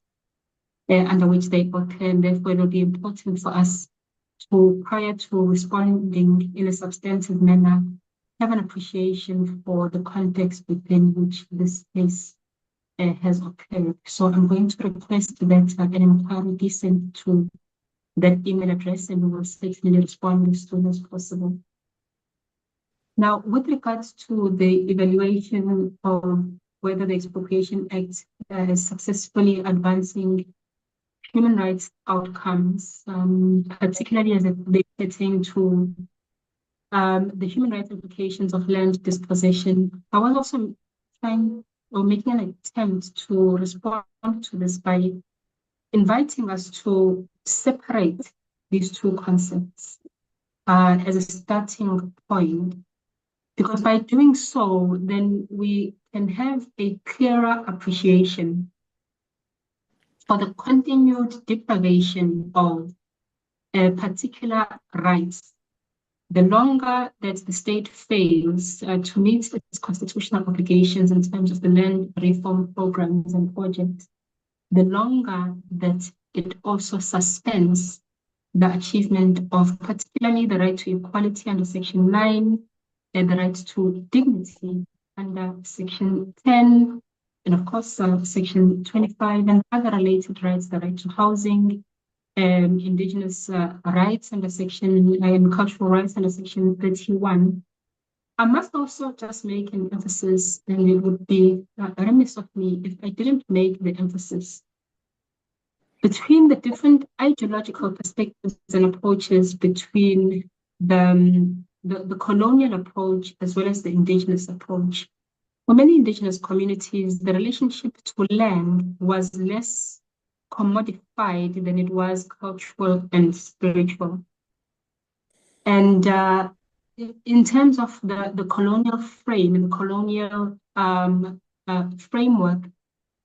under which they occur, and therefore it will be important for us to, prior to responding in a substantive manner, have an appreciation for the context within which this case has occurred. So I'm going to request that an inquiry be sent to that email address, and we will certainly respond as soon as possible. Now, with regards to the evaluation of whether the Expropriation Act is successfully advancing human rights outcomes, particularly as they pertain to the human rights implications of land dispossession, I was also making an attempt to respond to this by inviting us to separate these two concepts as a starting point. Because by doing so, then we can have a clearer appreciation for the continued deprivation of particular rights. The longer that the state fails to meet its constitutional obligations in terms of the land reform programs and projects, the longer that it also suspends the achievement of particularly the right to equality under Section 9 and the right to dignity under Section 10, and of course, Section 25 and other related rights, the right to housing, indigenous rights under Section, and cultural rights under Section 31. I must also just make an emphasis, and it would be remiss of me if I didn't make the emphasis between the different ideological perspectives and approaches between the colonial approach as well as the indigenous approach. For many indigenous communities, the relationship to land was less commodified than it was cultural and spiritual. And in terms of the colonial frame and the colonial framework,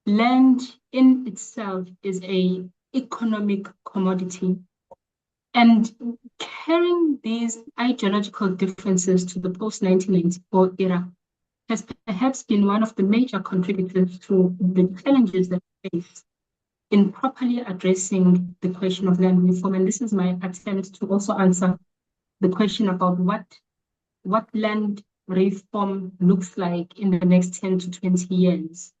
land in itself is a economic commodity. And carrying these ideological differences to the post-1994 era has perhaps been one of the major contributors to the challenges that we face in properly addressing the question of land reform. And this is my attempt to also answer the question about what land reform looks like in the next 10 to 20 years.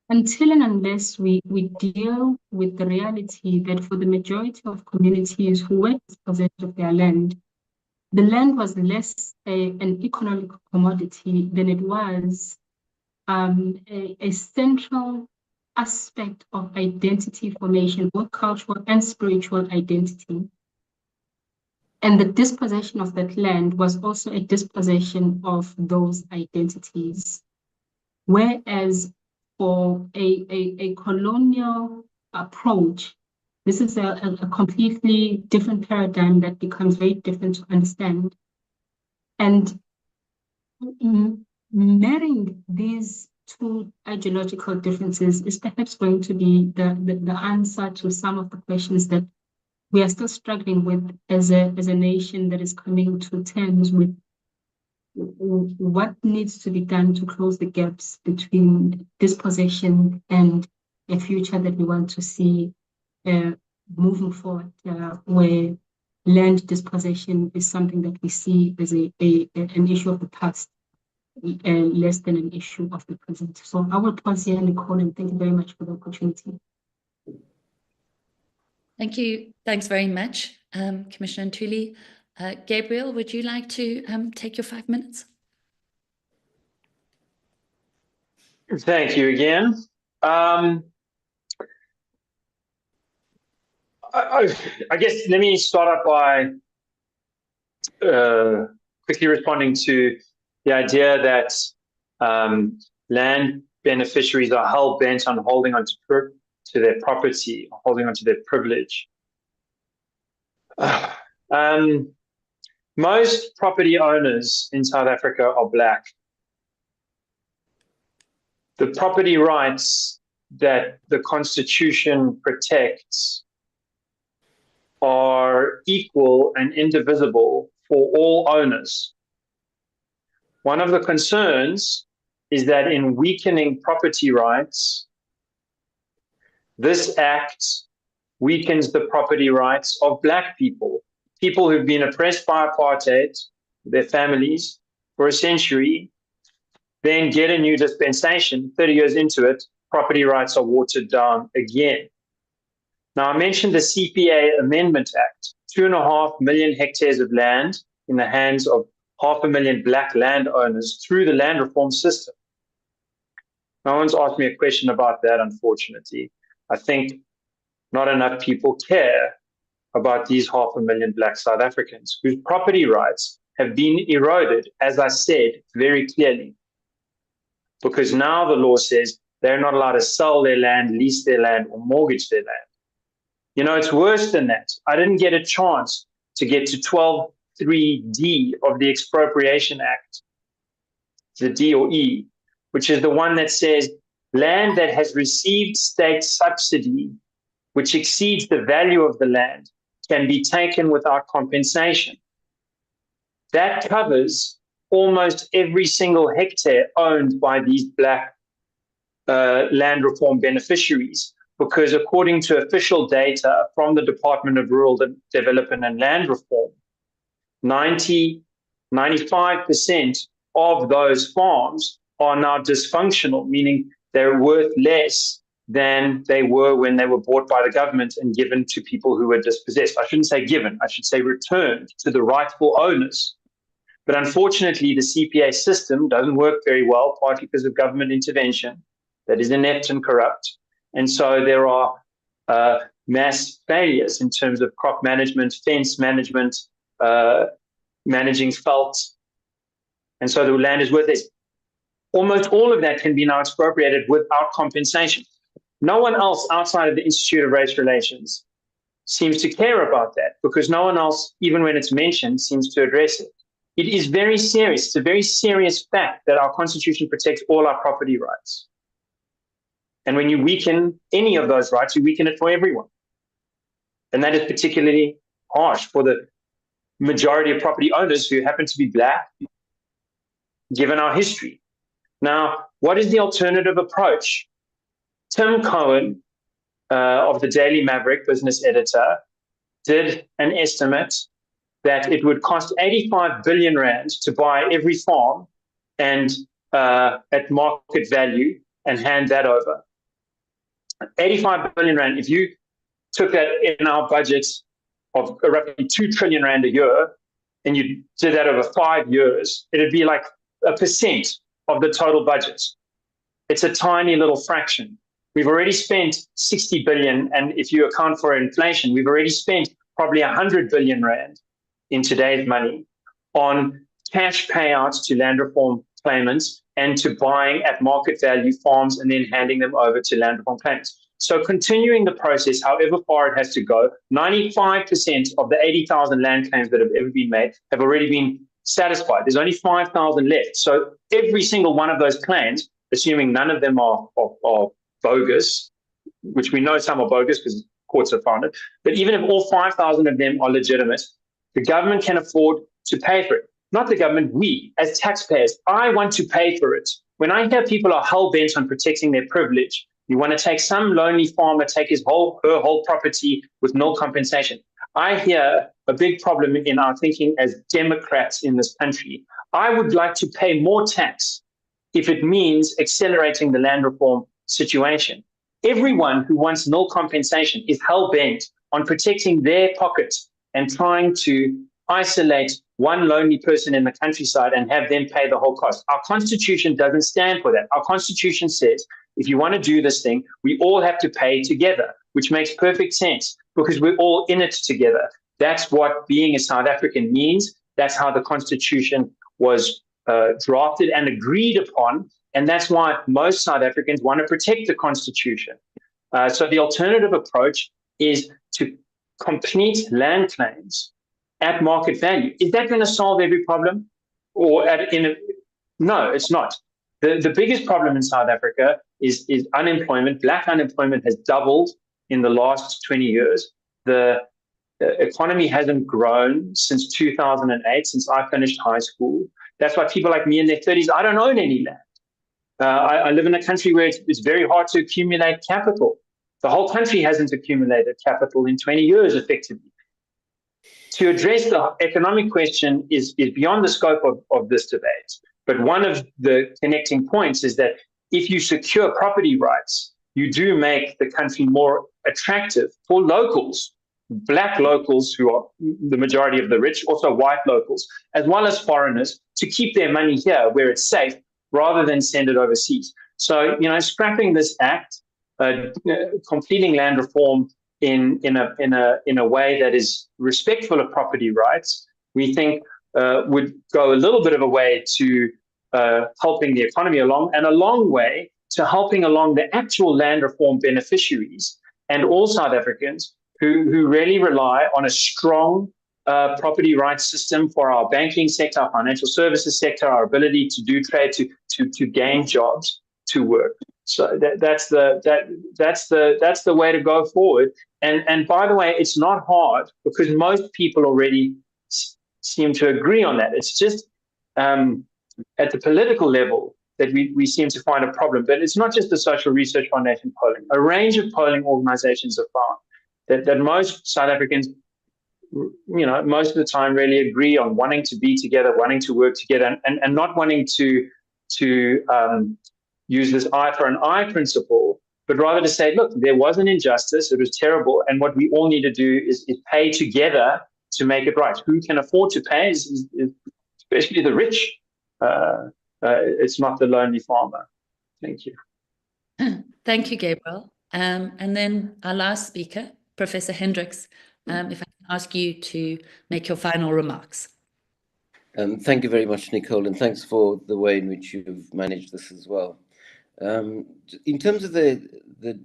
Until and unless we deal with the reality that for the majority of communities who were dispossessed of their land, the land was less an economic commodity than it was a central aspect of identity formation, both cultural and spiritual identity. And the dispossession of that land was also a dispossession of those identities. Whereas for a colonial approach, this is a completely different paradigm that becomes very different to understand. And marrying these two ideological differences is perhaps going to be the answer to some of the questions that we are still struggling with as a nation that is coming to terms with what needs to be done to close the gaps between dispossession and a future that we want to see moving forward, where land dispossession is something that we see as an issue of the past, less than an issue of the present. So I will pause here, Nicole, and thank you very much for the opportunity. Thank you. Thanks very much, Commissioner Ntuli. Gabriel, would you like to take your 5 minutes? Thank you again. I guess let me start up by quickly responding to the idea that land beneficiaries are hell-bent on holding on to their property, holding on to their privilege. Most property owners in South Africa are Black. The property rights that the Constitution protects are equal and indivisible for all owners. One of the concerns is that in weakening property rights, this act weakens the property rights of Black people, people who've been oppressed by apartheid, their families, for a century, then get a new dispensation. 30 years into it, property rights are watered down again. Now, I mentioned the CPA Amendment Act, 2.5 million hectares of land in the hands of 500,000 Black landowners through the land reform system. No one's asked me a question about that, unfortunately. I think not enough people care about these 500,000 Black South Africans whose property rights have been eroded, as I said very clearly, because now the law says they're not allowed to sell their land, lease their land, or mortgage their land. You know, it's worse than that. I didn't get a chance to get to 12.3D of the Expropriation Act, the D or E, which is the one that says land that has received state subsidy, which exceeds the value of the land, can be taken without compensation. That covers almost every single hectare owned by these Black land reform beneficiaries, because according to official data from the Department of Rural Development and Land Reform, 95% of those farms are now dysfunctional, meaning they're worth less than they were when they were bought by the government and given to people who were dispossessed. I shouldn't say given, I should say returned to the rightful owners. But unfortunately, the CPA system doesn't work very well, partly because of government intervention that is inept and corrupt. And so there are mass failures in terms of crop management, fence management, managing felt. And so the land is worth less. Almost all of that can be now expropriated without compensation. No one else outside of the Institute of Race Relations seems to care about that, because no one else, even when it's mentioned, seems to address it. It is very serious. It's a very serious fact that our Constitution protects all our property rights. And when you weaken any of those rights, you weaken it for everyone. And that is particularly harsh for the majority of property owners who happen to be Black, given our history. Now, what is the alternative approach? Tim Cohen, of the Daily Maverick, business editor, did an estimate that it would cost 85 billion rand to buy every farm and at market value and hand that over. 85 billion rand, if you took that in our budget of roughly 2 trillion rand a year and you did that over 5 years, it'd be like 1% of the total budget. It's a tiny little fraction. We've already spent 60 billion, and if you account for inflation, we've already spent probably 100 billion rand in today's money on cash payouts to land reform claimants and to buying at market value farms and then handing them over to land reform claimants. So continuing the process, however far it has to go, 95% of the 80,000 land claims that have ever been made have already been satisfied. There's only 5,000 left. So every single one of those claims, assuming none of them are bogus, which we know some are bogus because courts have found it, but even if all 5,000 of them are legitimate, the government can afford to pay for it. Not the government, we, as taxpayers. I want to pay for it. When I hear people are hell-bent on protecting their privilege, you want to take some lonely farmer, take her whole property with no compensation. I hear a big problem in our thinking as Democrats in this country. I would like to pay more tax if it means accelerating the land reform situation. Everyone who wants no compensation is hell-bent on protecting their pocket and trying to isolate one lonely person in the countryside and have them pay the whole cost. Our Constitution doesn't stand for that. Our Constitution says, if you want to do this thing, we all have to pay together, which makes perfect sense because we're all in it together. That's what being a South African means. That's how the Constitution was drafted and agreed upon. And that's why most South Africans want to protect the Constitution. So the alternative approach is to complete land claims at market value. Is that going to solve every problem? No, it's not. The biggest problem in South Africa is unemployment. Black unemployment has doubled in the last 20 years. The economy hasn't grown since 2008, since I finished high school. That's why people like me in their 30s, I don't own any land. I live in a country where it's very hard to accumulate capital. The whole country hasn't accumulated capital in 20 years effectively. To address the economic question is beyond the scope of this debate. But one of the connecting points is that if you secure property rights, you do make the country more attractive for locals, Black locals who are the majority of the rich, also white locals, as well as foreigners, to keep their money here where it's safe rather than send it overseas. So, scrapping this act, completing land reform in a way that is respectful of property rights, we think would go a little bit of a way to helping the economy along, and a long way to helping along the actual land reform beneficiaries and all South Africans who really rely on a strong property rights system for our banking sector, our financial services sector, our ability to do trade, to gain jobs, to work. So that's the way to go forward. And by the way, it's not hard because most people already seem to agree on that. It's just at the political level that we seem to find a problem. But it's not just the Social Research Foundation polling. A range of polling organizations have found that most South Africans, most of the time really agree on wanting to be together, wanting to work together, and not wanting to use this eye for an eye principle, but rather to say, look, there was an injustice, it was terrible, and what we all need to do is pay together to make it right. Who can afford to pay is especially the rich. It's not the lonely farmer. Thank you. Thank you, Gabriel. And then our last speaker, Professor Hendricks, if I can ask you to make your final remarks. Thank you very much, Nicole, and thanks for the way in which you've managed this as well. In terms of the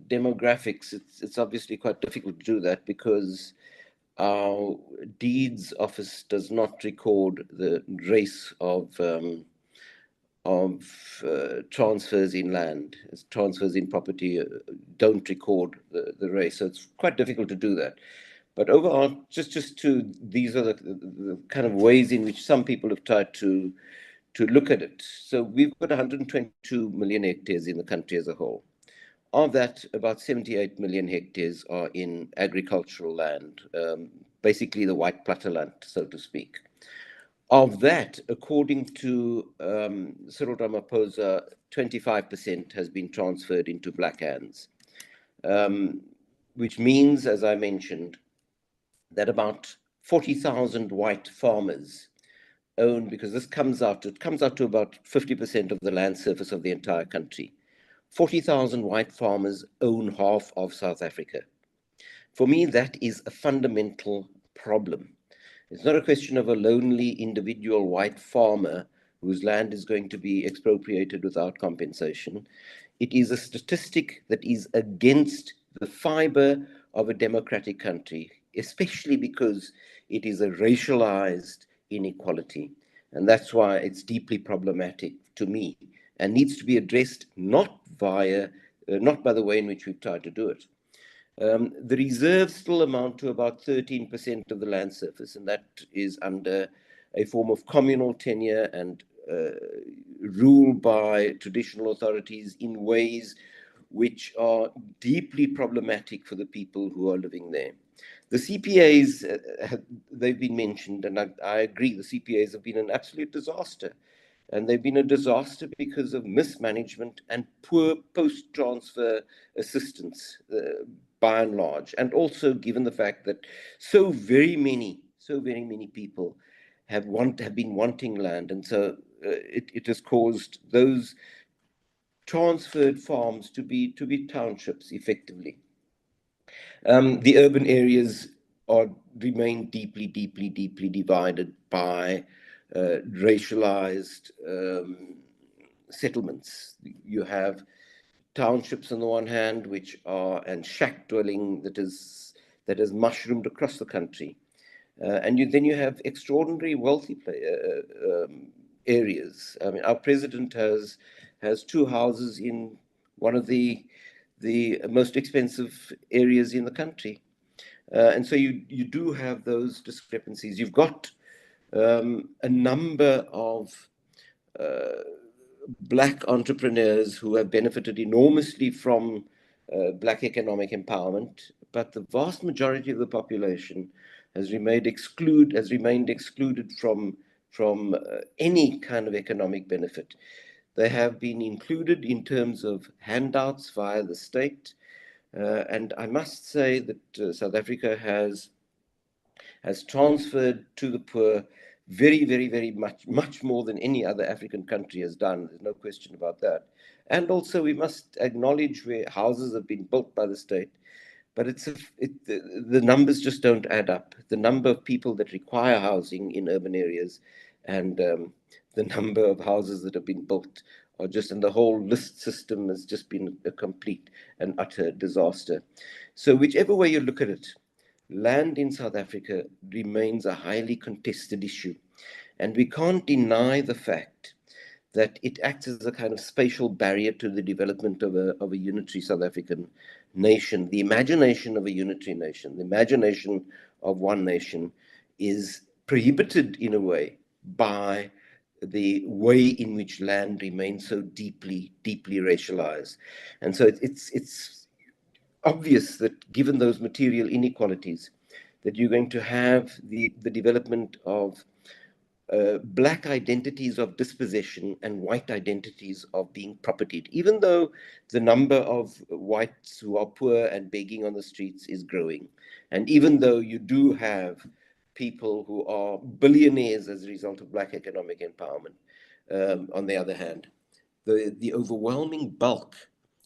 demographics, it's obviously quite difficult to do that because our deeds office does not record the race of transfers in land. Transfers in property don't record the race, so it's quite difficult to do that. But overall, just to these are the kind of ways in which some people have tried to look at it. So we've got 122 million hectares in the country as a whole. Of that, about 78 million hectares are in agricultural land, basically the white platteland, so to speak. Of that, according to Cyril Ramaphosa, 25% has been transferred into black hands, which means, as I mentioned, that about 40,000 white farmers own, because this comes out to about 50% of the land surface of the entire country. 40,000 white farmers own half of South Africa. For me, that is a fundamental problem. It's not a question of a lonely individual white farmer whose land is going to be expropriated without compensation. It is a statistic that is against the fiber of a democratic country, especially because it is a racialized inequality. And that's why it's deeply problematic to me and needs to be addressed not by the way in which we've tried to do it. The reserves still amount to about 13% of the land surface, and that is under a form of communal tenure and rule by traditional authorities in ways which are deeply problematic for the people who are living there. The CPAs, they've been mentioned, and I agree, the CPAs have been an absolute disaster. And they've been a disaster because of mismanagement and poor post-transfer assistance, by and large. And also given the fact that so very many people have been wanting land. And so it has caused those transferred farms to be townships effectively. The urban areas remain deeply divided by racialized settlements. You have townships on the one hand, and shack dwelling that has mushroomed across the country, and then you have extraordinary wealthy areas. I mean, our president has 2 houses in one of the most expensive areas in the country, and so you do have those discrepancies. You've got a number of Black entrepreneurs who have benefited enormously from Black economic empowerment, but the vast majority of the population has remained excluded from any kind of economic benefit. They have been included in terms of handouts via the state, and I must say that South Africa has transferred to the poor very much more than any other African country has done. There's no question about that. And also we must acknowledge where houses have been built by the state, but the numbers just don't add up. The number of people that require housing in urban areas and the number of houses that have been built are just, and the whole list system has just been a complete and utter disaster. So whichever way you look at it, land in South Africa remains a highly contested issue, and we can't deny the fact that it acts as a kind of spatial barrier to the development of a unitary South African nation. The imagination of a unitary nation, the imagination of one nation, is prohibited in a way by the way in which land remains so deeply racialized. And so it's obvious that given those material inequalities, that you're going to have the development of black identities of dispossession and white identities of being propertied, even though the number of whites who are poor and begging on the streets is growing. And even though you do have people who are billionaires as a result of black economic empowerment, on the other hand, the overwhelming bulk,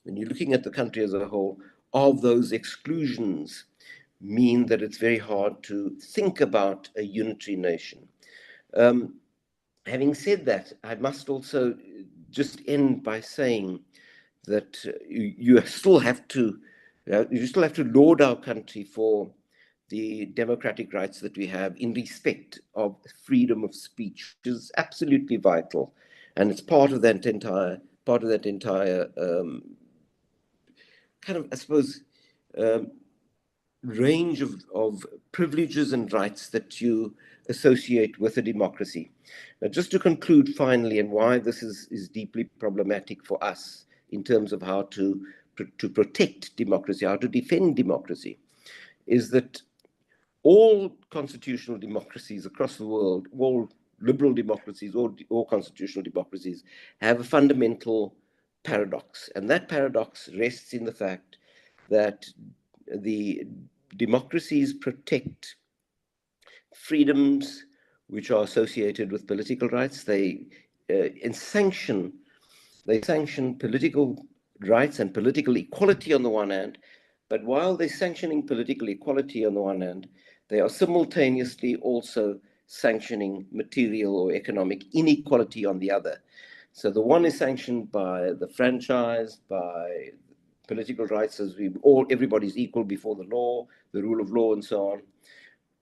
when you're looking at the country as a whole, of those exclusions mean that it's very hard to think about a unitary nation. Having said that, I must also just end by saying that you still have to laud our country for the democratic rights that we have in respect of freedom of speech, which is absolutely vital, and it's part of that entire kind of, I suppose, range of privileges and rights that you associate with a democracy. Now, just to conclude finally, and why this is deeply problematic for us in terms of how to protect democracy, how to defend democracy, is that all constitutional democracies across the world, all liberal democracies, all constitutional democracies, have a fundamental paradox. And that paradox rests in the fact that the democracies protect freedoms which are associated with political rights. They sanction political rights and political equality on the one hand, but while they're sanctioning political equality on the one hand, they are simultaneously also sanctioning material or economic inequality on the other. So the one is sanctioned by the franchise, by political rights as everybody's equal before the law, the rule of law, and so on.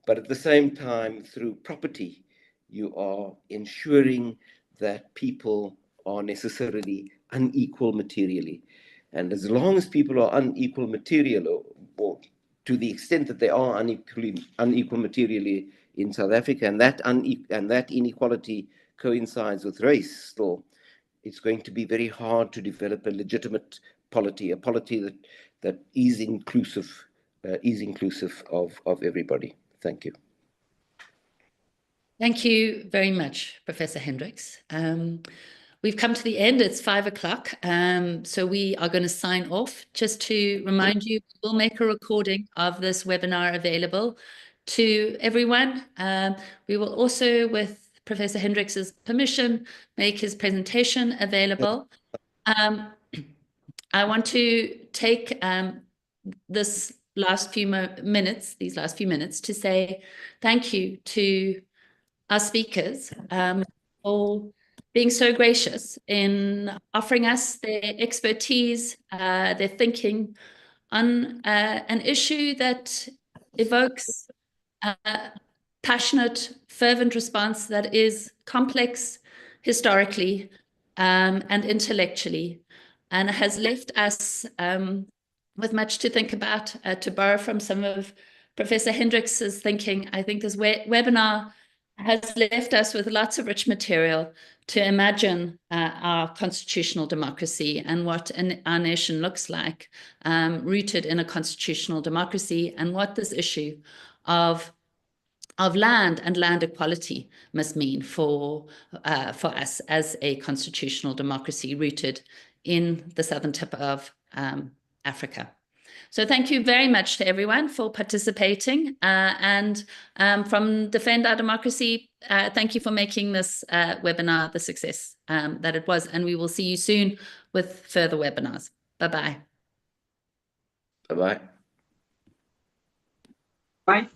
But at the same time, through property, you are ensuring that people are necessarily unequal materially. And as long as people are unequal materially, or to the extent that they are unequal materially in South Africa, and that inequality coincides with race still, it's going to be very hard to develop a legitimate polity, a polity that is inclusive of everybody. Thank you. Thank you very much, Professor Hendricks. We've come to the end. It's 5 o'clock. So we are going to sign off. Just to remind you, we'll make a recording of this webinar available to everyone. We will also, with Professor Hendricks's permission, make his presentation available. I want to take these last few minutes to say thank you to our speakers for being so gracious in offering us their expertise, their thinking on an issue that evokes passionate, fervent response that is complex historically and intellectually, and has left us with much to think about. To borrow from some of Professor Hendricks's thinking, I think this webinar has left us with lots of rich material to imagine our constitutional democracy and what our nation looks like, rooted in a constitutional democracy, and what this issue of land and land equality must mean for us as a constitutional democracy rooted in the southern tip of Africa. So thank you very much to everyone for participating. And from Defend Our Democracy, thank you for making this webinar the success that it was. And we will see you soon with further webinars. Bye-bye. Bye-bye. Bye.